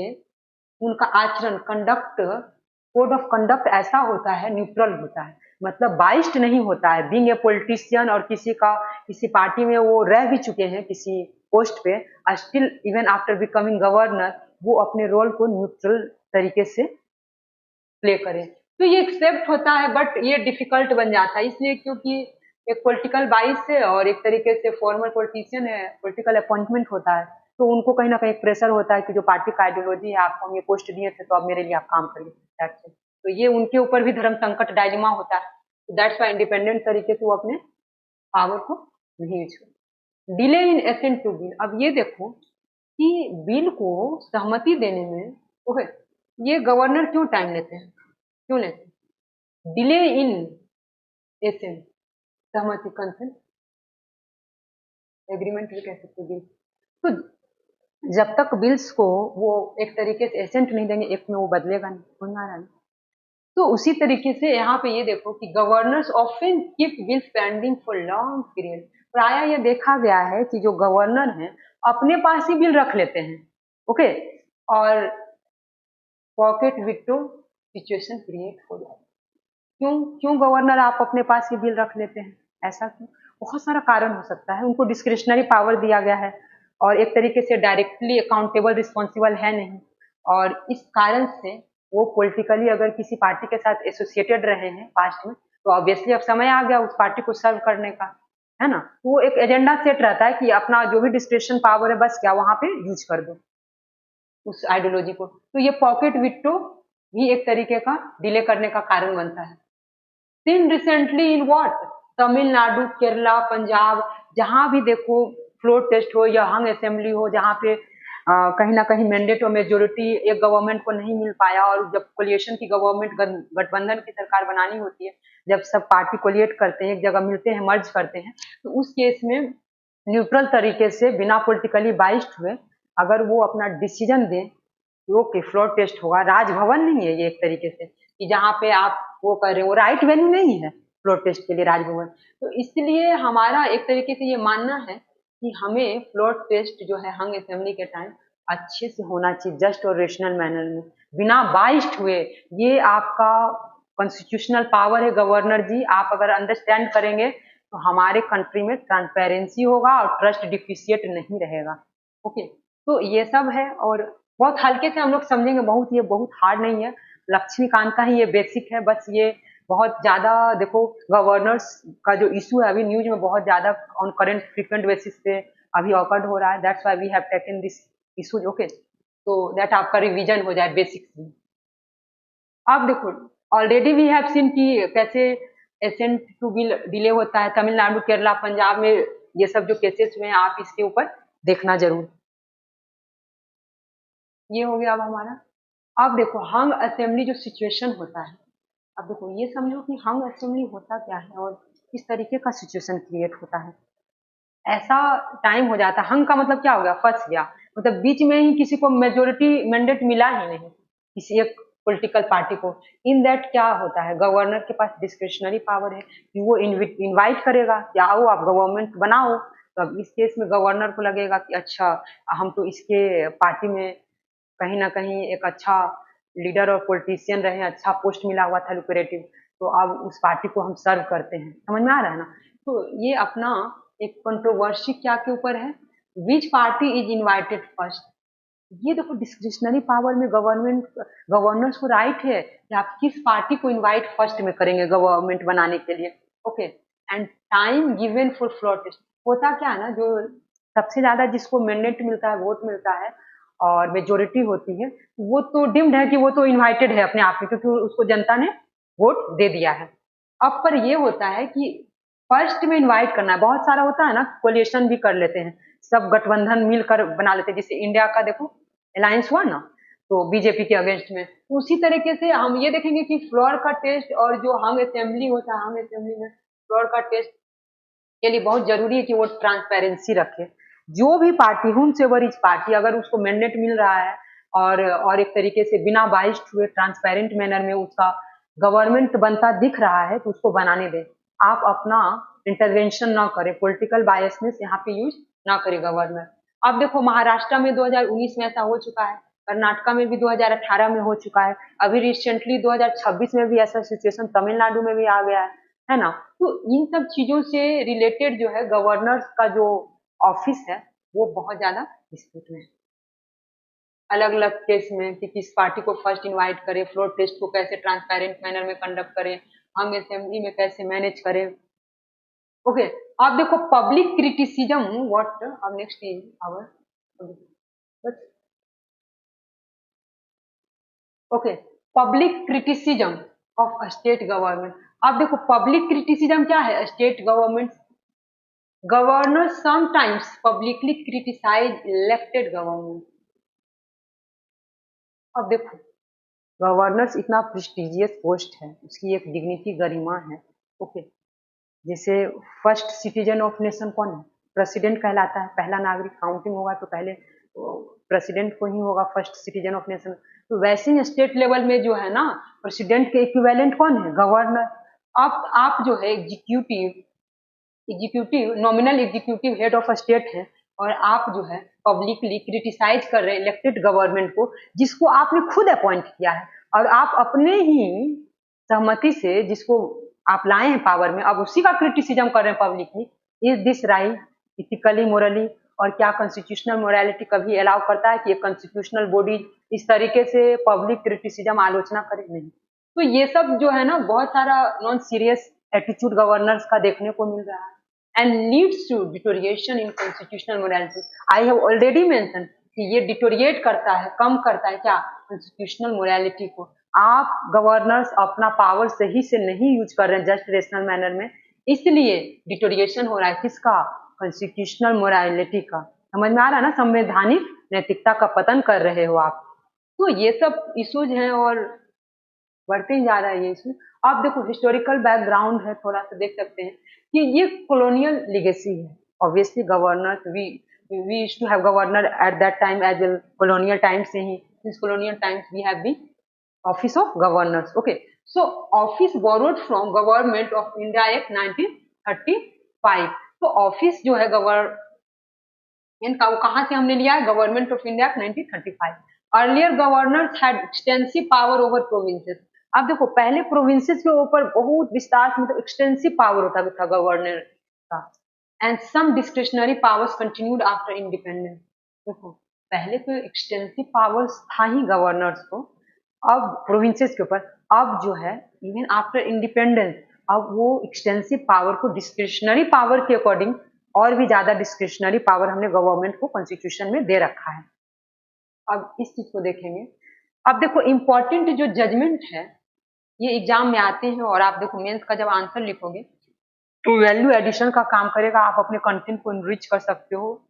उनका आचरण कंडक्ट, कोड ऑफ कंडक्ट ऐसा होता है, न्यूट्रल होता है, मतलब बाइस्ड नहीं होता है। बीइंग ए पॉलिटिशियन और किसी पार्टी में वो रह भी चुके हैं किसी पोस्ट पे, still even after becoming governor वो अपने रोल को न्यूट्रल तरीके से प्ले करें। तो ये एक्सेप्ट होता है बट ये डिफिकल्ट बन जाता है, इसलिए क्योंकि एक पॉलिटिकल बाइस है और एक तरीके से फॉर्मर पॉलिटिशियन है, पॉलिटिकल अपॉइंटमेंट होता है, तो उनको कहीं ना कहीं प्रेशर होता है कि जो पार्टी का आइडियोलॉजी है, आपको हम ये पोस्ट दिए थे तो अब मेरे लिए आप काम करिए। That's it। तो ये उनके ऊपर भी धर्म संकट डायलिमा होता है। दैट्स वाई इंडिपेंडेंट तरीके से वो अपने पावर को नहीं यूज करते। Delay in assent to bill, अब ये देखो कि बिल को सहमति देने में ओके ये गवर्नर क्यों टाइम लेते हैं, क्यों लेते हैं? डिले इन एसेंट, सहमति, कंसेंट, एग्रीमेंट भी कह सकते बिल। तो जब तक बिल्स को वो एक तरीके से एसेंट नहीं देंगे, एक में वो बदलेगा नहीं, समझ आ रहा है? तो उसी तरीके से यहाँ पे ये देखो कि governors often keep bills pending for long period. प्राय ये देखा गया है कि जो गवर्नर हैं अपने पास ही बिल रख लेते हैं, ओके, और पॉकेट विटो सिचुएशन क्रिएट हो जाती है। क्यों क्यों गवर्नर आप अपने पास ही बिल रख लेते हैं, ऐसा क्यों? बहुत सारा कारण हो सकता है। उनको डिस्क्रिशनरी पावर दिया गया है और एक तरीके से डायरेक्टली अकाउंटेबल रिस्पॉन्सिबल है नहीं, और इस कारण से वो पॉलिटिकली अगर किसी पार्टी के साथ एसोसिएटेड रहे हैं पास्ट में, तो ऑब्वियसली अब समय आ गया उस पार्टी को सर्व करने का, है ना? तो वो एक एजेंडा सेट रहता है कि अपना जो भी डिस्क्रिशन पावर है बस क्या वहां पे यूज कर दो उस आइडियोलॉजी को। तो ये पॉकेट विट्टो भी एक तरीके का डिले करने का कारण बनता है। Seen recently in what, Tamil Nadu, Kerala, Punjab, जहां भी देखो फ्लोर टेस्ट हो या हंग असेंबली हो, जहां पे कहीं ना कहीं मैंडेट और मेजोरिटी एक गवर्नमेंट को नहीं मिल पाया, और जब कोलिएशन की गवर्नमेंट गठबंधन की सरकार बनानी होती है, जब सब पार्टी कोलिएट करते हैं, एक जगह मिलते हैं, मर्ज करते हैं, तो उस केस में न्यूट्रल तरीके से बिना पॉलिटिकली बाइस्ड हुए अगर वो अपना डिसीजन दें कि ओके फ्लोर टेस्ट होगा, राजभवन नहीं है ये एक तरीके से कि जहाँ पे आप वो कर रहे हो, राइट वेन्यू नहीं है फ्लोर टेस्ट के लिए राजभवन। तो इसलिए हमारा एक तरीके से ये मानना है कि हमें फ्लोर टेस्ट जो है हंग असेंबली के टाइम अच्छे से होना चाहिए, जस्ट और रेशनल मैनर में, बिना बाइस्ड हुए। ये आपका कॉन्स्टिट्यूशनल पावर है गवर्नर जी, आप अगर अंडरस्टैंड करेंगे तो हमारे कंट्री में ट्रांसपेरेंसी होगा और ट्रस्ट डिफिशिएट नहीं रहेगा। ओके, तो ये सब है और बहुत हल्के से हम लोग समझेंगे, बहुत ये बहुत हार्ड नहीं है। लक्ष्मीकांत का ही ये बेसिक है, बस ये बहुत ज्यादा देखो गवर्नर्स का जो इशू है अभी न्यूज में बहुत ज्यादा ऑन करंट फ्रीक्वेंट बेसिस पे अभी ऑकर्ड हो रहा है। That's why we have taken this issues, okay, तो दैट आपका रिवीजन हो जाए बेसिक्स। अब देखो ऑलरेडी वी हैव सीन कि कैसे एसेंट टू बिल डिले होता है तमिलनाडु, केरला, पंजाब में, ये सब जो केसेस हुए हैं आप इसके ऊपर देखना जरूर। ये हो गया अब हमारा। अब देखो हंग असेंबली जो सिचुएशन होता है, अब देखो ये समझो कि हंग असेंबली होता क्या है और किस तरीके का सिचुएशन क्रिएट होता है। ऐसा टाइम हो जाता है, हंग का मतलब क्या हो गया, फंस गया, मतलब बीच में ही किसी को मेजोरिटी मैंडेट मिला ही नहीं किसी एक पॉलिटिकल पार्टी को। इन दैट क्या होता है, गवर्नर के पास डिस्क्रिशनरी पावर है कि वो इनवाइट करेगा कि आओ आप गवर्नमेंट बनाओ। तो अब इस केस में गवर्नर को लगेगा कि अच्छा हम तो इसके पार्टी में कहीं ना कहीं एक अच्छा लीडर और पॉलिटिशियन रहे, अच्छा पोस्ट मिला हुआ था लुक्रेटिव, तो अब उस पार्टी को हम सर्व करते हैं, समझ में आ रहा है ना? तो ये अपना एक कंट्रोवर्सी क्या के ऊपर है, विच पार्टी इज इनवाइटेड फर्स्ट। ये देखो डिस्क्रिशनरी पावर में गवर्नर्स को राइट है कि आप किस पार्टी को इनवाइट फर्स्ट में करेंगे गवर्नमेंट बनाने के लिए, okay. And time given for floor test, होता क्या है ना, जो सबसे ज्यादा जिसको मैंडेट मिलता है, वोट मिलता है और मेजोरिटी होती है, वो तो डिम्ड है कि वो तो इनवाइटेड है अपने आप में, क्योंकि उसको जनता ने वोट दे दिया है। अब पर ये होता है कि फर्स्ट में इनवाइट करना है, बहुत सारा होता है ना, कोलिएशन भी कर लेते हैं, सब गठबंधन मिलकर बना लेते हैं, जैसे इंडिया का देखो अलायंस हुआ ना, तो बीजेपी के अगेंस्ट में। उसी तरीके से हम ये देखेंगे कि फ्लोर का टेस्ट और जो हंग असेंबली होता है, हंग असेंबली में फ्लोर का टेस्ट के लिए बहुत जरूरी है कि वो ट्रांसपेरेंसी रखे। जो भी पार्टी, हुम से इज पार्टी, अगर उसको मैंडेट मिल रहा है और एक तरीके से बिना बाइस्ड हुए ट्रांसपेरेंट मैनर में उसका गवर्नमेंट बनता दिख रहा है तो उसको बनाने दें। आप अपना इंटरवेंशन ना करें, पॉलिटिकल बायसनेस यहाँ पे यूज ना करें गवर्नर। अब देखो महाराष्ट्र में 2019 में ऐसा हो चुका है, कर्नाटका में भी 2018 में हो चुका है, अभी रिसेंटली 2026 में भी ऐसा सिचुएशन तमिलनाडु में भी आ गया है ना। तो इन सब चीजों से रिलेटेड जो है गवर्नर का जो ऑफिस है वो बहुत ज्यादा डिस्प्यूट में है। अलग अलग केस में कि किस पार्टी को फर्स्ट इनवाइट करें, फ्लोर टेस्ट को कैसे ट्रांसपेरेंट मैनर में कंडक्ट करें, हम असेंबली में कैसे मैनेज करें। ओके, अब देखो पब्लिक क्रिटिसिज्म व्हाट, अब next is hour, okay, public criticism of state government. अब देखो पब्लिक क्रिटिसिज्म क्या है, state government governor sometimes publicly criticise elected government. अब देखो गवर्नर्स इतना प्रेस्टिजियस पोस्ट है, उसकी एक डिग्निटी गरिमा है। ओके, जैसे फर्स्ट सिटीजन ऑफ नेशन कौन है, प्रेसिडेंट कहलाता है, पहला नागरिक, काउंटिंग होगा तो पहले प्रेसिडेंट को ही होगा फर्स्ट सिटीजन ऑफ नेशन। तो वैसे ही स्टेट लेवल में जो है ना, प्रेसिडेंट के इक्विवेलेंट कौन है, गवर्नर। अब आप जो है executive executive nominal executive head of state है, और आप जो है पब्लिकली क्रिटिसाइज कर रहे हैं इलेक्टेड गवर्नमेंट को, जिसको आपने खुद अपॉइंट किया है, और आप अपने ही सहमति से जिसको आप लाए हैं पावर में, अब उसी का क्रिटिसिज्म कर रहे हैं publicly. Is this right, ethically, morally? और क्या कॉन्स्टिट्यूशनल मोरालिटी कभी अलाउ करता है कि एक कॉन्स्टिट्यूशनल बॉडी इस तरीके से पब्लिक क्रिटिसिज्म आलोचना करे? नहीं। तो ये सब जो है ना बहुत सारा नॉन सीरियस एटीट्यूड गवर्नर्स का देखने को मिल रहा है, and leads to deterioration in constitutional morality. I have already mentioned कि ये डिटोरिएट करता है, कम करता है क्या, कॉन्स्टिट्यूशनल मोरालिटी को। आप गवर्नर्स अपना पावर सही से नहीं यूज कर रहे हैं जस्ट रेशनल मैनर में, इसलिए डिटोरिएशन हो रहा है किसका, कॉन्स्टिट्यूशनल मोरालिटी का। समझ में आ रहा है ना, संवैधानिक नैतिकता का पतन कर रहे हो आप। तो ये सब इश्यूज हैं और बढ़ते ही जा रहा है ये इशू। आप देखो हिस्टोरिकल बैकग्राउंड है, थोड़ा सा देख सकते हैं कि ये कॉलोनियल लिगेसी है। Obviously governor we used to have governor at that time as well, colonial time से ही, since colonial times we have the office of governors. Okay, so office borrowed from government of India act 1935। तो office जो है इनका वो कहाँ से हमने लिया है, government of India 1935। Earlier governors had extensive power over provinces. अब देखो पहले प्रोविंसेस के ऊपर बहुत विस्तार से, मतलब एक्सटेंसिव पावर होता था गवर्नर का, and some discretionary powers continued after independence. देखो पहले तो एक्सटेंसिव पावर्स था ही गवर्नर्स को, अब प्रोविंसेस के ऊपर, अब जो है इवन आफ्टर इंडिपेंडेंस, अब वो एक्सटेंसिव पावर को डिस्क्रिशनरी पावर के अकॉर्डिंग और भी ज्यादा डिस्क्रिशनरी पावर हमने गवर्नमेंट को कॉन्स्टिट्यूशन में दे रखा है। अब इस चीज को देखेंगे। अब देखो इंपॉर्टेंट जो जजमेंट है ये एग्जाम में आते हैं, और आप देखो मेंस का जब आंसर लिखोगे तो वैल्यू एडिशन का काम करेगा, आप अपने कंटेंट को इनरिच कर सकते हो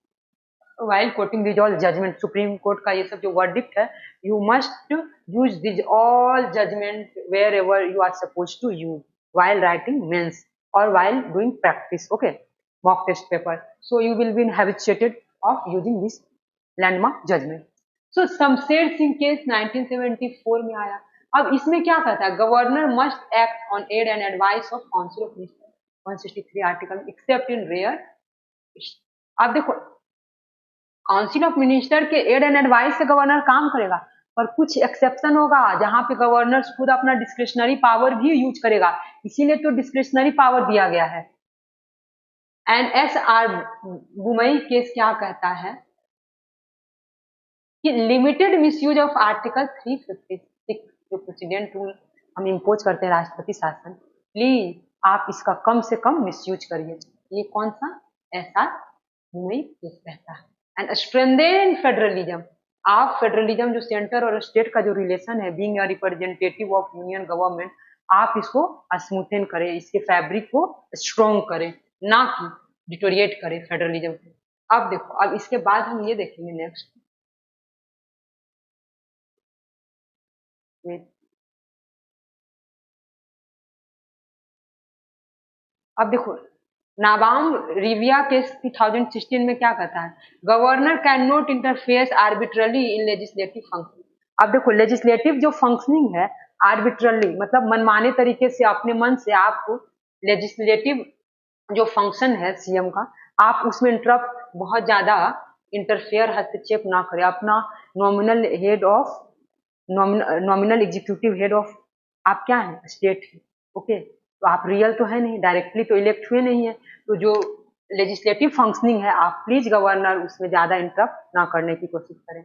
while quoting these all judgment। Supreme court का ये सब जो वर्डिक्ट है, you must use this all judgment wherever you are suppose to use while writing mains or while doing practice, okay, mock test paper, so you will be habituated of using this landmark judgment। so Shamsher Singh case 1974 में आया। अब इसमें क्या कहता है, governor must act on aid and advice of council of minister, 163 article, except in rare. अब देखो council of minister के एड एंड एडवाइस से गवर्नर काम करेगा, पर कुछ एक्सेप्शन होगा जहां पे गवर्नर खुद अपना डिस्क्रिशनरी पावर भी यूज करेगा, इसीलिए तो डिस्क्रिशनरी पावर दिया गया है। एंड एस आर बुमई केस क्या कहता है कि लिमिटेड मिसयूज ऑफ आर्टिकल 356 जो प्रेसिडेंट रूल हम इम्पोज करते हैं, राष्ट्रपति शासन, प्लीज आप इसका कम से कम मिसयूज करिए। ये कौन सा, एस आर बुमई केस कहता है। एंड स्ट्रेंथेन फेडरलिज्म, आप फेडरलिज्म जो सेंटर और स्टेट का जो रिलेशन है, being a representative of union government, आप इसको स्मूथन करें, इसके फैब्रिक को स्ट्रॉन्ग करें, ना कि डिटोरिएट करें फेडरलिज्म को। अब देखो, अब इसके बाद हम ये देखेंगे नेक्स्ट, अब देखो नाबाम रिविया केस 2016 में क्या कहता है, governor can not interfere arbitrarily in legislative function. अब देखो लेजिस्लेटिव जो फंक्शनिंग है, आर्बिट्रली मतलब मनमाने तरीके से अपने मन से आप लेजिस्लेटिव जो फंक्शन है सीएम का, आप उसमें इंटरप्ट बहुत ज्यादा इंटरफेयर हस्तक्षेप ना करें। अपना nominal head of nominal executive head of आप क्या है, स्टेट है, ओके। तो आप रियल तो है नहीं, डायरेक्टली तो इलेक्ट हुए नहीं है, तो जो लेजिस्लेटिव फंक्शनिंग है आप प्लीज गवर्नर उसमें ज्यादा इंटरप्ट ना करने की कोशिश करें।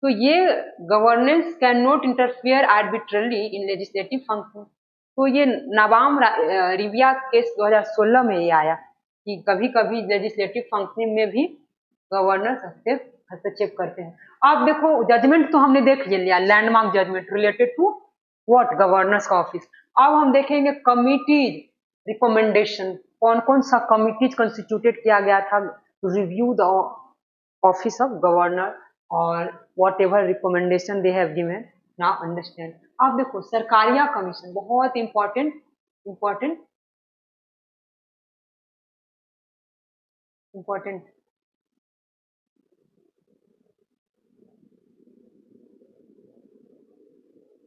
तो ये governance can not interfere arbitrarily in legislative function. तो ये नवाम रिविया केस 2016 में ये आया कि कभी कभी लेजिस्लेटिव फंक्शनिंग में भी गवर्नर हस्तक्षेप करते हैं। अब देखो जजमेंट तो हमने देख लिया, landmark judgment related to what, governors का ऑफिस। अब हम देखेंगे कमिटीज रिकमेंडेशन, कौन कौन सा कमिटीज कंस्टिट्यूटेड किया गया था review the office of governor और whatever recommendation they have given. Now understand. अब देखो सरकारिया कमीशन बहुत इंपॉर्टेंट इंपॉर्टेंट इंपॉर्टेंट।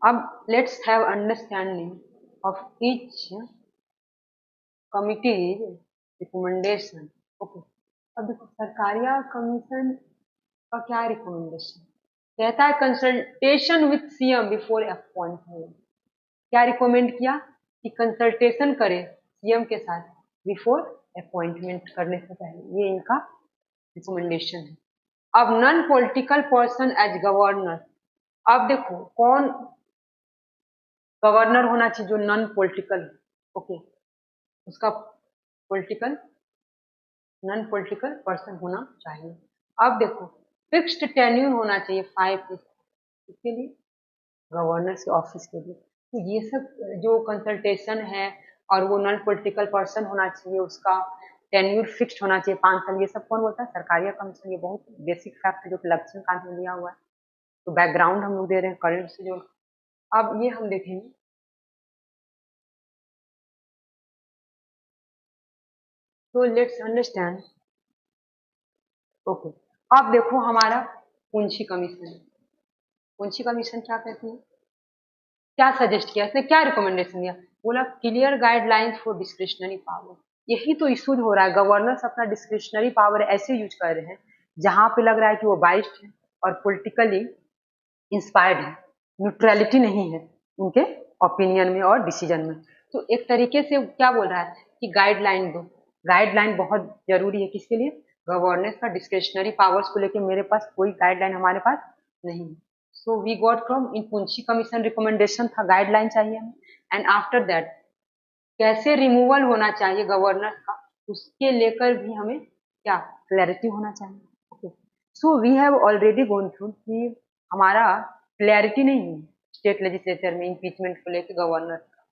अब let's have understanding of each committee recommendation, okay. अब देखो सरकारिया कमीशन का क्या रिकमेंडेशन कहता है, consultation with CM before appointment. क्या रिकमेंड किया कि कंसल्टेशन करें सीएम के साथ बिफोर अपॉइंटमेंट करने से पहले, ये इनका रिकमेंडेशन है। अब non political person as governor. अब देखो कौन गवर्नर होना चाहिए, जो नॉन पॉलिटिकल, ओके, उसका पॉलिटिकल नॉन पॉलिटिकल पर्सन होना चाहिए। अब देखो फिक्स्ड टेन्यूर होना चाहिए 5 ईयर, इसके लिए गवर्नर के ऑफिस के लिए। तो ये सब जो कंसल्टेशन है और वो नॉन पॉलिटिकल पर्सन होना चाहिए, उसका टेन्यूर फिक्स्ड होना चाहिए 5 साल, ये सब कौन बोलता है, सरकारी कमीशन। ये बहुत बेसिक फैक्ट है जो कि लक्ष्मीकांत में दिया हुआ है। तो बैकग्राउंड हम लोग दे रहे हैं करंट से जो। अब ये हम देखेंगे, तो लेट्स अंडरस्टैंड, ओके। अब देखो हमारा पूंजी कमीशन, पूंजी कमीशन क्या कहती है, क्या सजेस्ट किया इसने, क्या रिकमेंडेशन दिया, बोला clear guidelines for discretionary power. यही तो इशू हो रहा है, गवर्नर्स अपना डिस्क्रिशनरी पावर ऐसे यूज कर रहे हैं जहां पे लग रहा है कि वो बाइस्ड है और पॉलिटिकली इंस्पायर्ड है, न्यूट्रलिटी नहीं है उनके ओपिनियन में और डिसीजन में। तो एक तरीके से क्या बोल रहा है कि गाइडलाइन दो, गाइडलाइन बहुत जरूरी है किसके लिए, गवर्नेंस का डिस्क्रिशनरी पावर्स को लेके मेरे पास कोई गाइडलाइन हमारे पास नहीं है। So we got from in Punchhi commission recommendation था, गाइडलाइन चाहिए हमें। एंड आफ्टर दैट कैसे रिमूवल होना चाहिए गवर्नर का, उसके लेकर भी हमें क्या क्लैरिटी होना चाहिए, okay. So we have already gone through कि हमारा क्लैरिटी नहीं है स्टेट लेजिस्लेचर में इम्पीचमेंट को लेकर गवर्नर का।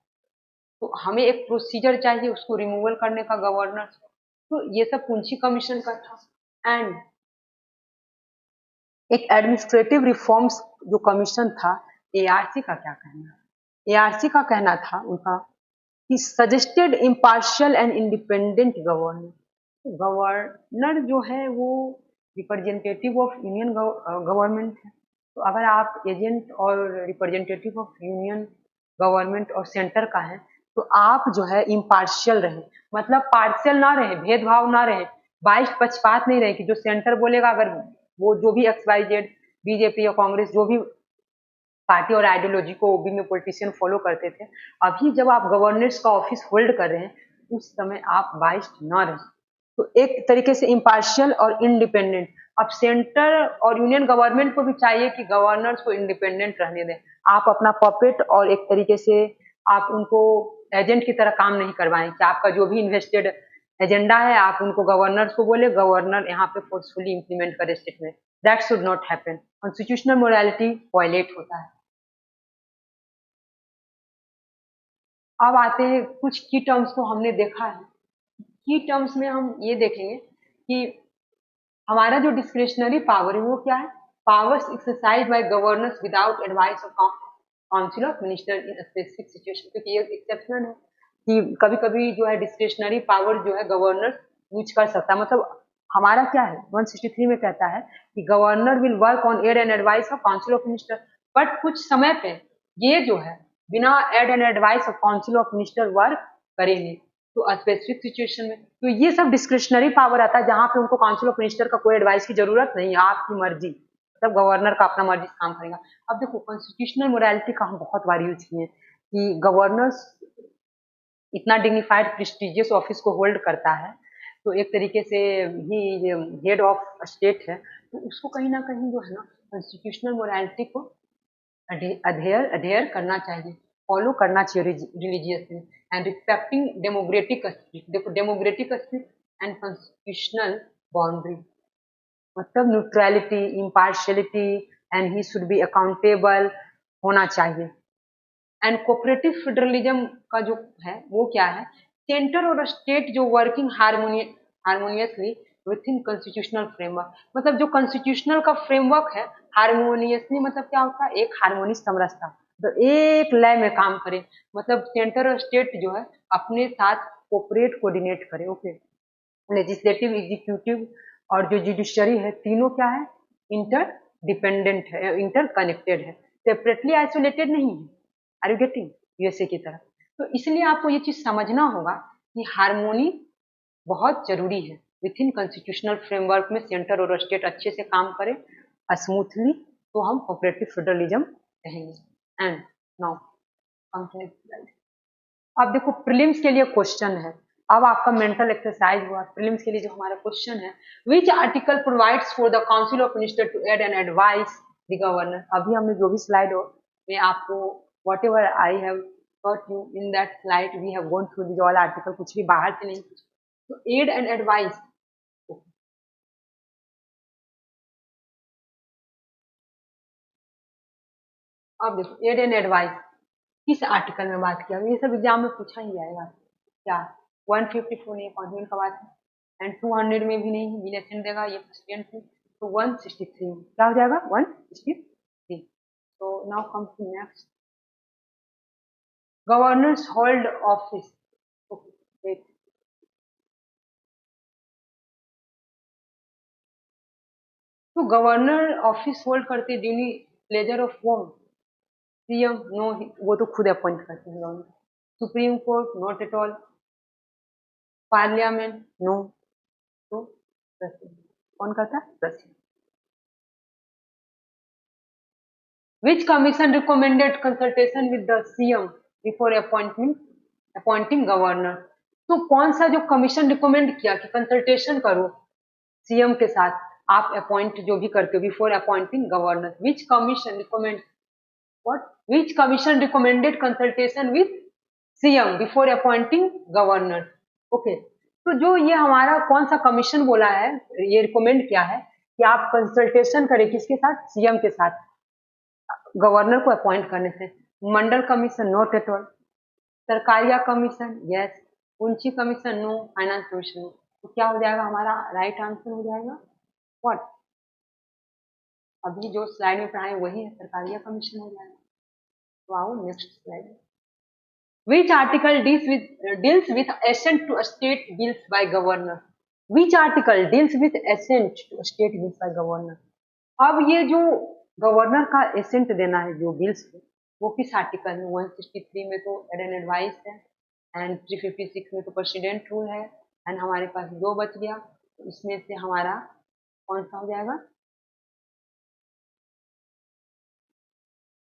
तो हमें एक प्रोसीजर चाहिए उसको रिमूवल करने का गवर्नर। तो ये सब पुंछी कमीशन का था। एंड एक एडमिनिस्ट्रेटिव रिफॉर्म्स जो कमीशन था, एआरसी का क्या कहना है, एआरसी का कहना था उनका कि suggested impartial and independent governor. Governor जो है वो रिप्रेजेंटेटिव ऑफ यूनियन गवर्नमेंट है। तो अगर आप एजेंट और रिप्रेजेंटेटिव ऑफ यूनियन गवर्नमेंट और सेंटर का है, तो आप जो है इम्पार्शियल रहे, मतलब पार्शियल ना रहे, भेदभाव ना रहे, बाइस पक्षपात नहीं रहे कि जो सेंटर बोलेगा, अगर वो जो भी एक्स वाई जेड बीजेपी या कांग्रेस जो भी पार्टी और आइडियोलॉजी को ओबी में पॉलिटिशियन फॉलो करते थे, अभी जब आप गवर्नेंस का ऑफिस होल्ड कर रहे हैं उस समय आप बाइस्ड ना रहे। तो एक तरीके से इम्पार्शियल और इंडिपेंडेंट। अब सेंटर और यूनियन गवर्नमेंट को भी चाहिए कि गवर्नर्स को इंडिपेंडेंट रहने दें, आप अपना पॉपेट और एक तरीके से आप उनको एजेंट की तरह काम नहीं करवाएं कि आपका जो भी इन्वेस्टेड एजेंडा है आप उनको गवर्नर्स को बोले, गवर्नर यहाँ पे फोर्सफुली इंप्लीमेंट करे स्टेट में। That should not happen, constitutional morality violate होता है। अब आते हैं कुछ की टर्म्स को हमने देखा है। की टर्म्स में हम ये देखेंगे कि हमारा जो डिस्क्रिशनरी पावर है वो क्या है, powers exercise by governors without advice of council of minister in specific situation, क्योंकि ये एक्सेप्शनल है। कि कभी कभी जो है डिस्क्रिशनरी पावर जो है गवर्नर यूज कर सकता है। मतलब हमारा क्या है 163 में कहता है कि governor will work on aid and advice of council of minister, but कुछ समय पे ये जो है बिना aid and advice of council of minister work करेंगे। तो स्पेसिफिक सिचुएशन में तो ये सब डिस्क्रिशनरी पावर आता है जहां पे उनको काउंसिल ऑफ मिनिस्टर का कोई एडवाइस की जरूरत नहीं है, आपकी मर्जी, मतलब गवर्नर का अपना मर्जी से काम करेगा। अब देखो कॉन्स्टिट्यूशनल मोरालिटी का हम बहुत बार यूज किए कि गवर्नर्स इतना डिग्निफाइड प्रेस्टिजियस ऑफिस को होल्ड करता है, तो एक तरीके से ही हेड ऑफ स्टेट है, तो उसको कहीं ना कहीं जो है ना कॉन्स्टिट्यूशनल मोरालिटी को अधेयर अधेयर करना चाहिए, फॉलो करना चाहिए religiously and respecting democratic spirit. देखो democratic spirit and constitutional boundary, मतलब neutrality, impartiality and he should be accountable होना चाहिए। एंड कोऑपरेटिव फेडरलिज्म का जो है वो क्या है, सेंटर और स्टेट जो working harmoniously with in constitutional framework, मतलब जो कॉन्स्टिट्यूशनल का फ्रेमवर्क है हारमोनियसली, मतलब क्या होता है एक हारमोनियस समरसता, तो एक लय में काम करे, मतलब सेंटर और स्टेट जो है अपने साथ कोऑपरेट कोऑर्डिनेट करे। ओके, लेजिस्लेटिव एग्जीक्यूटिव और जो जुडिशरी है तीनों क्या है, इंटर डिपेंडेंट है, इंटर कनेक्टेड है, सेपरेटली आइसोलेटेड नहीं है। आर यू गेटिंग, यूएसए की तरह। तो इसलिए आपको ये चीज समझना होगा कि हारमोनी बहुत जरूरी है विथ इन कॉन्स्टिट्यूशनल फ्रेमवर्क में, सेंटर और स्टेट अच्छे से काम करे स्मूथली, तो हम कोऑपरेटिव फेडरलिज्म कहेंगे। एंड नाउ अब देखो प्रीलिम्स के लिए क्वेश्चन है, अब आपका मेंटल एक्सरसाइज हुआ, प्रीलिम्स के लिए जो हमारा क्वेश्चन है, which article provides for the council of minister to aid and advice the governor. अभी हमने जो भी स्लाइड हो में आपको whatever I have taught you in that slide we have gone through these all article, कुछ भी बाहर से नहीं, तो एड एंड एडवाइस, अब देखो एड एंड एडवाइस किस आर्टिकल में बात किया, ये सब एग्जाम में पूछा ही जाएगा। क्या 154 नहीं, अपॉइंटमेंट का बात है, एंड 200 में भी नहीं, विलेशन देगा ये प्रेसिडेंट है, तो 163 में क्या हो जाएगा 163। तो now come to next, governors hold office. तो गवर्नर ऑफिस होल्ड करते during pleasure of home, CM no, वो तो खुद अपॉइंट करते हैं governor. Supreme court not at all, parliament no, तो प्रेसिडेंट कौन करता है, president. Which commission recommended consultation with the CM before appointment appointing governor. तो कौन सा जो कमीशन रिकमेंड किया कि कंसल्टेशन करो सीएम के साथ आप अपॉइंट जो भी करते हो before appointing governor, which commission recommend what which commission recommended consultation with CM before appointing governor। Okay, तो जो ये हमारा कौन सा कमीशन बोला है, ये रिकमेंड किया है कि आप कंसल्टेशन करें किसके साथ, सीएम के साथ गवर्नर को अपॉइंट करने से। Mandal commission not at all, Sarkaria commission yes, उंची commission no, finance commission no. तो क्या हो जाएगा हमारा राइट आंसर हो जाएगा व्हाट, अभी जो स्लाइड में पढ़ाए वही है, सरकारिया कमीशन हो जाएगा। तो आओ next slide, which article deals with assent to state bills by governor, which article deals with assent to state bills by governor। अब ये जो गवर्नर का एसेंट देना है जो बिल्स पे, वो किस आर्टिकल में, 163 में तो एड एंड एडवाइस है, एंड 356 में तो प्रेसिडेंट रूल है, एंड हमारे पास दो बच गया, तो इसमें से हमारा कौन सा हो जाएगा,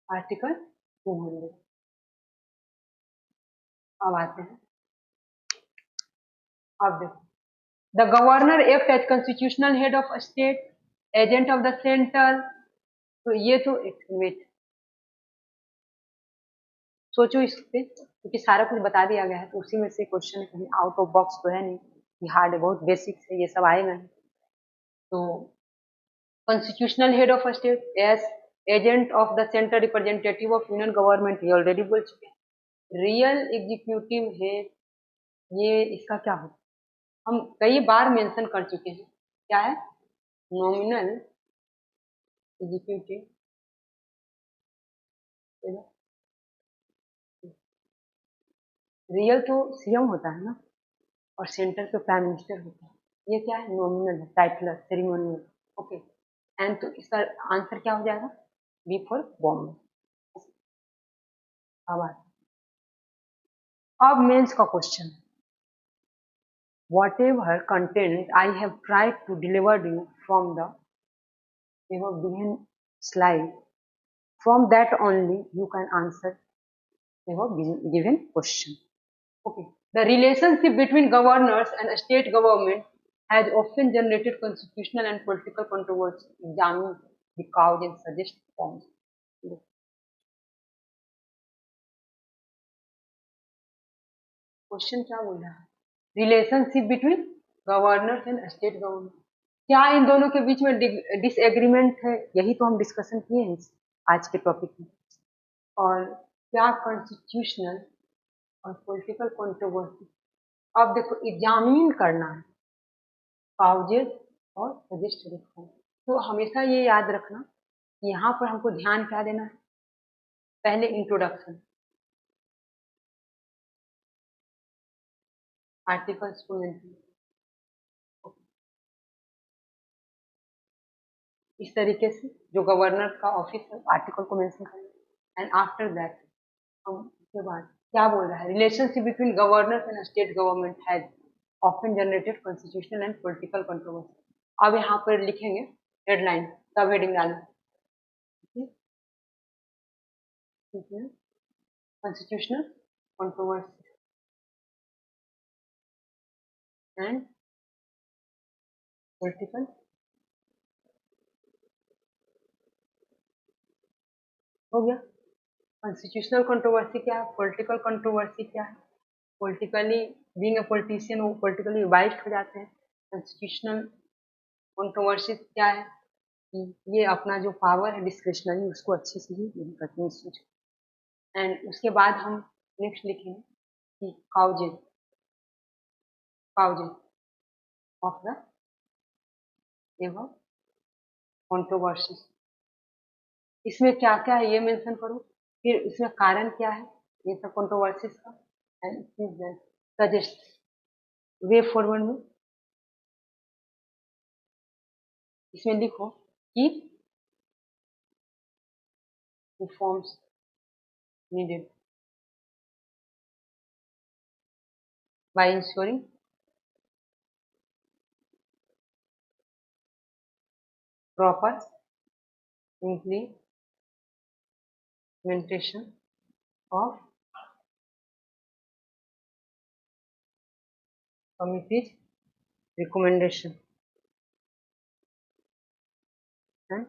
आर्टिकल 200। अब आते हैं, अब देखो, the governor act as constitutional head of state, agent of the centre, तो ये तो वेट सोचो इस पे, क्योंकि सारा कुछ बता दिया गया है, तो उसी में से क्वेश्चन है, कहीं आउट ऑफ बॉक्स तो है नहीं कि हार्ड है, बहुत बेसिक है, ये सब आएगा नहीं। तो constitutional head of state S agent of the centre, representative of union government, ये ऑलरेडी बोल चुके हैं। रियल एग्जीक्यूटिव है, ये इसका क्या हो, हम कई बार मेंशन कर चुके हैं, क्या है, नॉमिनल एग्जीक्यूटिव, रियल तो सीएम होता है ना, और सेंटर पे प्राइम मिनिस्टर होता है। ये क्या है, नॉमिनल है, टाइटलर, सेरिमोनियल। ओके, एंड तो इसका आंसर क्या हो जाएगा, बी फॉर बॉम्बे। अब मेंस का question, whatever content I have tried to deliver you from the given slide, from that only you can answer given question. Okay. The relationship between governors and state government has often generated constitutional and political controversy. Examine the cause and suggest forms. Question क्या बोल रहा है, relationship between governors and state government, क्या इन दोनों के बीच में disagreement है, यही तो हम डिस्कशन किए हैं आज के टॉपिक में। और क्या कॉन्स्टिट्यूशनल और पॉलिटिकल कंट्रोवर्सी, अब देखो एग्जामिन करना है काउजेज और सजेस्ट रिफॉर्म। तो हमेशा ये याद रखना, यहाँ पर हमको ध्यान क्या देना है, पहले इंट्रोडक्शन, आर्टिकल्स को मेंशन, इस तरीके से जो गवर्नर का ऑफिस है आर्टिकल को मेंशन करना, एंड आफ्टर दैट हम उसके बाद क्या बोल रहा है, relationship between governors and state government has often generated constitutional and political controversy. अब यहाँ पर लिखेंगे हेडलाइन, सब हेडिंग डालना, कॉन्स्टिट्यूशनल कंट्रोवर्सी एंड पॉलिटिकल, हो गया। कॉन्स्टिट्यूशनल कंट्रोवर्सी क्या है, पॉलिटिकल कंट्रोवर्सी क्या है, पॉलिटिकली बीइंग अ पॉलिटिशियन वो पॉलिटिकली बाइस्ड हो जाते हैं। कॉन्स्टिट्यूशनल कंट्रोवर्सी क्या है कि ये अपना जो पावर है डिस्क्रिशनरी उसको अच्छे से ही नहीं करते हैं। एंड उसके बाद हम नेक्स्ट लिखेंगे कि causes, causes of the ever controversy, इसमें क्या क्या है ये मेंशन करो, फिर इसमें कारण क्या है ये सब कंट्रोवर्सीज का, एंड सजेस्ट वे फॉरवर्ड में इसमें लिखो कि reforms needed by ensuring proper implementation of committee's recommendation and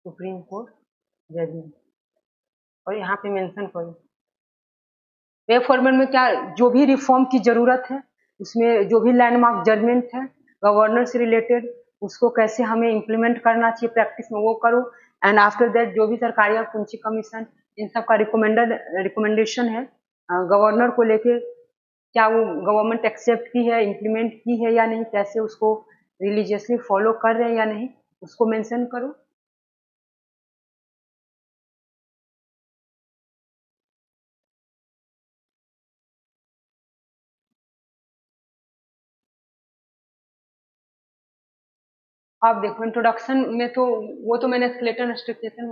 supreme court judgment. और यहाँ पे मेंशन करो वे फॉर्मेट में क्या, जो भी रिफॉर्म की जरूरत है उसमें जो भी लैंडमार्क जजमेंट है गवर्नर से रिलेटेड उसको कैसे हमें इम्प्लीमेंट करना चाहिए प्रैक्टिस में वो करो, एंड आफ्टर दैट जो भी सरकारी और पूंजी कमीशन इन सब का रिकमेंडेशन है गवर्नर को लेके, क्या वो गवर्नमेंट एक्सेप्ट की है, इम्प्लीमेंट की है या नहीं, कैसे उसको रिलीजियसली फॉलो कर रहे हैं या नहीं, उसको मेंशन करो। आप देखो इंट्रोडक्शन में तो वो तो मैंने स्केलेटन स्ट्रक्चरेशन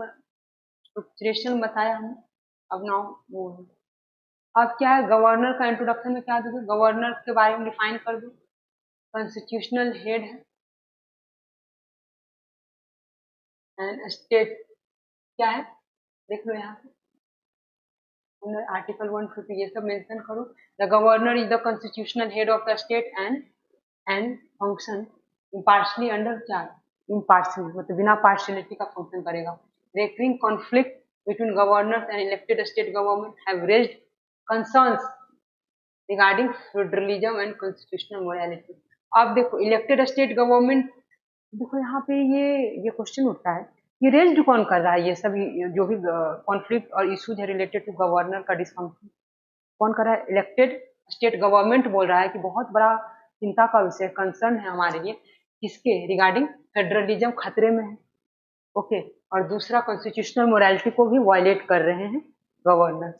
बताया हूँ, अब नाउ वो अब क्या है, गवर्नर का इंट्रोडक्शन में क्या दोगे, गवर्नर के बारे में डिफाइन कर दो, कॉन्स्टिट्यूशनल हेड है, एंड स्टेट क्या है देख लो यहाँ पे आर्टिकल 150 ये सब मेंशन करो, the governor is the constitutional head of the state and function impartially under क्या, इम्पार्शली मतलब बिना पार्शलिटी का फंक्शन करेगा। Recurring conflict between governors and elected state government have raised concerns regarding federalism and constitutional morality. अब देखो elected state government, देखो यहाँ पे ये क्वेश्चन उठता है, ये रेज्ड कौन कर रहा है, ये सभी जो भी कॉन्फ्लिक्ट और इश्यूज है रिलेटेड टू गवर्नर का डिस्फंक्शन कौन कर रहा है, इलेक्टेड स्टेट गवर्नमेंट बोल रहा है कि बहुत बड़ा चिंता का विषय कंसर्न है हमारे लिए, किसके रिगार्डिंग फेडरलिज्म खतरे में है। ओके, और दूसरा कॉन्स्टिट्यूशनल मोरालिटी को भी वायलेट कर रहे हैं governor.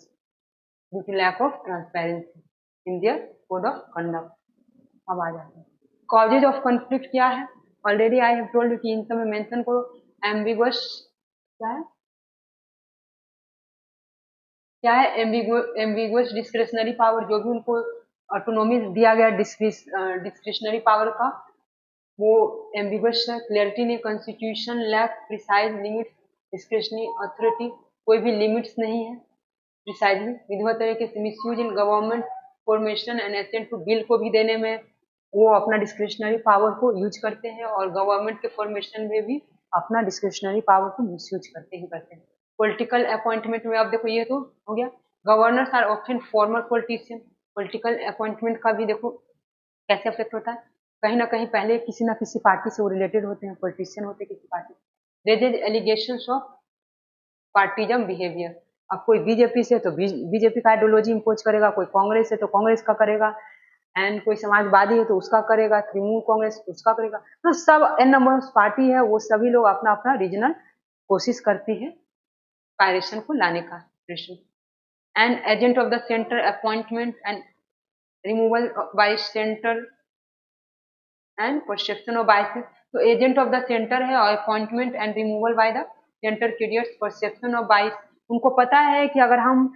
Due to lack of transparency in their code of conduct. अब आ जाते हैं कॉजेज ऑफ कॉन्फ्लिक्ट क्या है। Already I have told you कि इन सब में मेंशन करो। एम्बिगुअस क्या है, क्या है एम्बिगुअस डिस्क्रिशनरी पावर, जो भी उनको ऑटोनॉमी दिया गया डिस्क्रिशनरी पावर का, वो एम्बिगुअस है। क्लियरिटी नहीं, constitution lack precise limit discretionary authority, कोई भी लिमिट्स नहीं है प्रिसाइजली। विधिवत तरीके से misuse in government formation and assent to bill को भी देने में वो अपना डिस्क्रिशनरी पावर को यूज करते हैं, और गवर्नमेंट के फॉर्मेशन में भी अपना डिस्क्रिशनरी पावर को मिसयूज करते ही करते हैं। पॉलिटिकल अपॉइंटमेंट में आप देखो, ये तो हो गया। Governors are option former politician. Political appointment का भी देखो कैसे अफेक्ट होता है, कहीं ना कहीं पहले किसी ना किसी पार्टी से वो रिलेटेड होते हैं, पॉलिटिशियन होते हैं किसी party. Raises allegations of partyism behaviour. अब कोई बीजेपी से तो बीजेपी का आइडियोलॉजी इम्पोज करेगा, कोई कांग्रेस है तो कांग्रेस का करेगा, एंड कोई समाजवादी है तो उसका करेगा, तृणमूल कांग्रेस उसका करेगा। तो सब एन नंबर ऑफ पार्टी है, वो सभी लोग अपना अपना रीजनल कोशिश करती है पायरेशन को लाने का। And agent of the centre appointment and removal bye centre and perception of biases. तो एजेंट ऑफ द सेंटर है और appointment and removal by the centre creates perception of बायस। उनको पता है कि अगर हम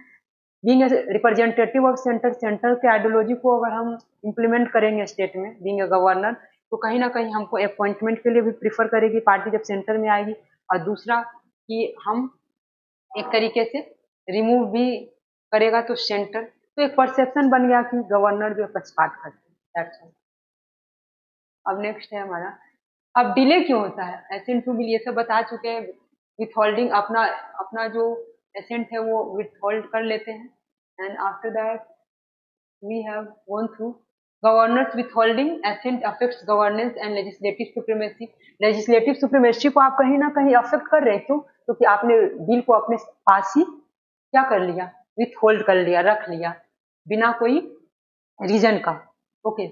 being representative of centre, centre के आइडियोलॉजी को अगर हम इम्प्लीमेंट करेंगे स्टेट में बीइंग ए गवर्नर, तो कहीं ना कहीं हमको अपॉइंटमेंट के लिए भी प्रीफर करेगी पार्टी जब सेंटर में आएगी। और दूसरा कि हम एक तरीके से रिमूव भी करेगा तो सेंटर, तो एक परसेप्शन बन गया कि गवर्नर जो है पक्षपात करते हैं। अब नेक्स्ट है हमारा, अब डिले क्यों होता है, एसेंट टू बिल ये सब बता चुके हैं। विथ होल्डिंग अपना अपना जो एसेंट है वो विथ होल्ड कर लेते हैं, and after that we have gone through governors withholding assent affects governance and legislative supremacy. Legislative supremacy को आप कहीं ना कहीं अफेक्ट कर रहे हैं, क्यों? क्योंकि आपने बिल को अपने पास ही क्या कर लिया, विथ होल्ड कर लिया, रख लिया बिना कोई रीजन का। Okay,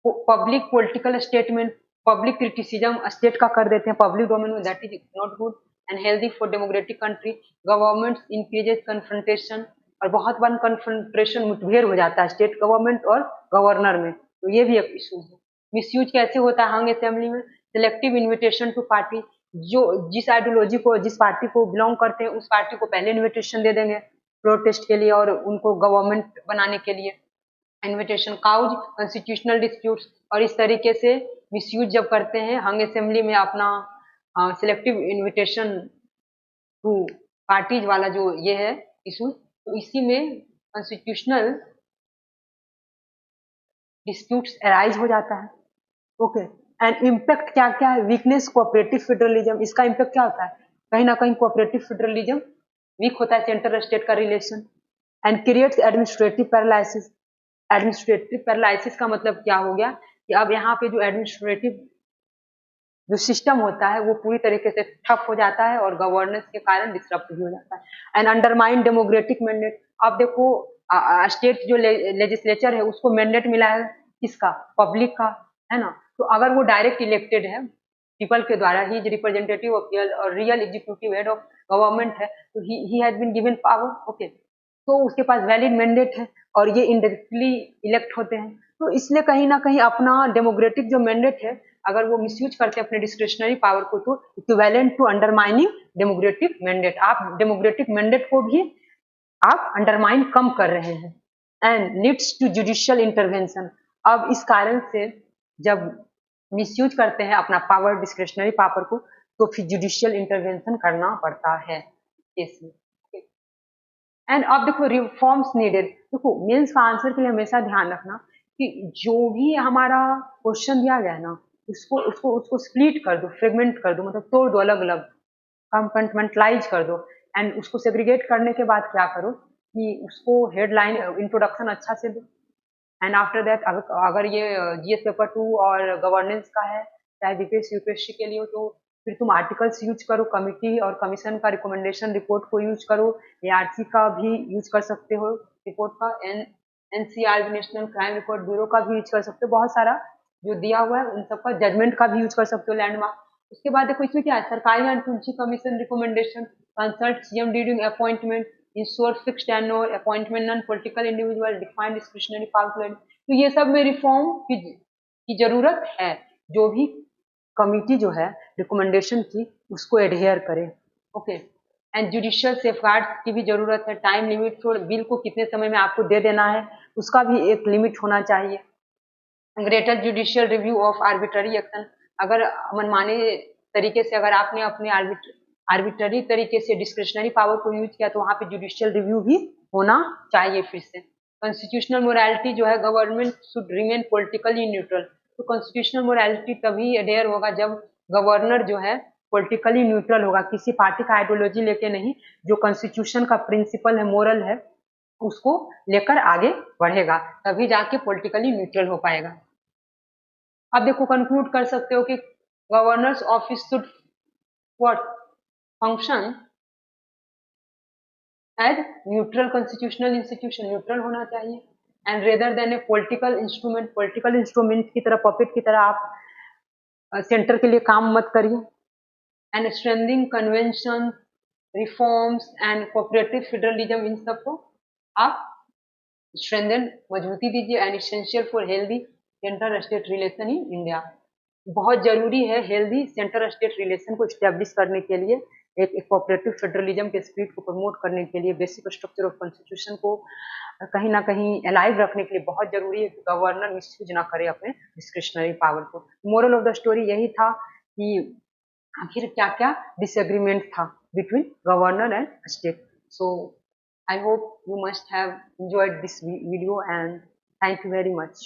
public political statement, public criticism state का कर देते हैं पब्लिक डोमेन में, that is not good and healthy for democratic country. Government increases confrontation, और बहुत बार कन्फ्रंटेशन मुठभेड़ हो जाता है स्टेट गवर्नमेंट और गवर्नर में, तो ये भी एक इशू है। मिसयूज कैसे होता है हंग असेंबली में, सिलेक्टिव इन्विटेशन टू पार्टी, जो जिस आइडियोलॉजी को जिस पार्टी को बिलोंग करते हैं उस पार्टी को पहले इन्विटेशन दे देंगे प्रोटेस्ट के लिए और उनको गवर्नमेंट बनाने के लिए। इन्विटेशन काउज कॉन्स्टिट्यूशनल डिस्प्यूट्स, और इस तरीके से मिसयूज जब करते हैं हंग असेंबली में अपना सिलेक्टिव इन्विटेशन टू पार्टीज वाला जो ये है इशू, तो इसी में कॉन्स्टिट्यूशनल डिस्प्यूट्स अराइज हो जाता है। ओके, एंड इम्पैक्ट क्या क्या है, वीकनेस कोऑपरेटिव फेडरलिज्म, इसका इम्पैक्ट क्या होता है, कहीं ना कहीं कोऑपरेटिव फेडरलिज्म वीक होता है सेंटर स्टेट का relation, and creates administrative paralysis. Administrative paralysis का मतलब क्या हो गया कि अब यहाँ पे जो एडमिनिस्ट्रेटिव जो सिस्टम होता है वो पूरी तरीके से ठप हो जाता है और गवर्नेंस के कारण डिस्टर्ब भी हो जाता है। एंड अंडरमाइन डेमोक्रेटिक मैंडेट, अब देखो स्टेट जो लेजिस्लेचर है उसको मैंडेट मिला है किसका, पब्लिक का, है ना। तो अगर वो डायरेक्ट इलेक्टेड है पीपल के द्वारा, ही इज रिप्रेजेंटेटिव ऑफ और real executive head of government है, तो he has been given power. Okay, तो उसके पास वैलिड मैंडेट है और ये इनडायरेक्टली इलेक्ट होते हैं, तो इसलिए कहीं ना कहीं अपना डेमोक्रेटिक जो मैंडेट है अगर वो मिसयूज करते हैं अपने डिस्क्रिशनरी पावर को, तो equivalent to undermining democratic mandate, आप डेमोक्रेटिक मैंडेट को भी आप अंडरमाइन कम कर रहे हैं। And leads to judicial intervention, अब इस कारण से जब मिसयूज करते हैं अपना पावर डिस्क्रिशनरी पावर को, तो फिर जुडिशियल इंटरवेंशन करना पड़ता है केस में। एंड अब देखो रिफॉर्म्स नीडेड, देखो मेंस का आंसर के लिए हमेशा ध्यान रखना कि जो भी हमारा क्वेश्चन दिया गया है ना, उसको उसको उसको स्प्लिट कर दो, फ्रेगमेंट कर दो, मतलब तोड़ दो, अलग अलग कंपार्टमेंटलाइज कर दो, एंड उसको सेग्रीगेट करने के बाद क्या करो कि उसको हेडलाइन इंट्रोडक्शन अच्छा से दो, एंड आफ्टर दैट अगर ये जीएस पेपर 2 और गवर्नेंस का है, चाहे बीपीएससी यूपीएससी के लिए हो, तो फिर तुम आर्टिकल्स यूज करो, कमिटी और कमीशन का रिकमेंडेशन रिपोर्ट को यूज करो, एआरसी का भी यूज कर सकते हो रिपोर्ट का, NCR national crime record bureau का भी यूज कर सकते हो, बहुत सारा जो दिया हुआ है उन सबका, जजमेंट का भी यूज कर सकते हो, लैंडमार्क। उसके बाद देखो इसमें क्या है, सरकारी and Tulsi commission recommendation, consult CM during appointment, ensure fixed tenure, appointment non-political individual, define discretionary power. तो ये सब में रिफॉर्म की जरूरत है। जो भी कमिटी जो है रिकमेंडेशन की उसको एडहेयर करे। ओके, एंड जुडिशियल सेफगार्ड की भी जरूरत है। टाइम लिमिट, तो बिल को कितने समय में आपको दे देना है उसका भी एक लिमिट होना चाहिए। Greater judicial review of arbitrary action, अगर मनमाने तरीके से अगर आपने अपने आर्बिट्ररी तरीके से डिस्क्रिशनरी पावर को यूज किया तो वहां पे जुडिशियल रिव्यू भी होना चाहिए फिर से। कॉन्स्टिट्यूशनल मोरालिटी जो है, government should remain politically neutral. तो कॉन्स्टिट्यूशनल मोरालिटी तभी अडेयर होगा जब गवर्नर जो है पॉलिटिकली न्यूट्रल होगा, किसी पार्टी का आइडियोलॉजी लेके नहीं, जो कॉन्स्टिट्यूशन का प्रिंसिपल है, मोरल है, उसको लेकर आगे बढ़ेगा, तभी जाके पॉलिटिकली न्यूट्रल हो पाएगा। अब देखो, कंक्लूड कर सकते हो कि governors office should what function as neutral constitutional institution, neutral होना चाहिए, and rather than a political instrument, political instrument की तरह, पपेट की तरह आप सेंटर के लिए काम मत करिए। And strengthening convention, reforms and cooperative federalism, इन सबको आप स्ट्रेंथन, मजबूती दीजिए। And essential for healthy centre state relation in India, बहुत जरूरी है हेल्दी सेंटर स्टेट रिलेशन को स्टैब्लिश करने के लिए, एक कोऑपरेटिव फेडरलिज्म के स्पिरिट को प्रमोट करने के लिए, बेसिक स्ट्रक्चर ऑफ कॉन्स्टिट्यूशन को कहीं ना कहीं अलाइव रखने के लिए बहुत जरूरी है कि गवर्नर मिसयूज ना करे अपने डिस्क्रिशनरी पावर को। मोरल ऑफ द स्टोरी यही था कि आखिर क्या क्या डिसएग्रीमेंट था between governor and state. So I hope you must have enjoyed this video, and thank you very much.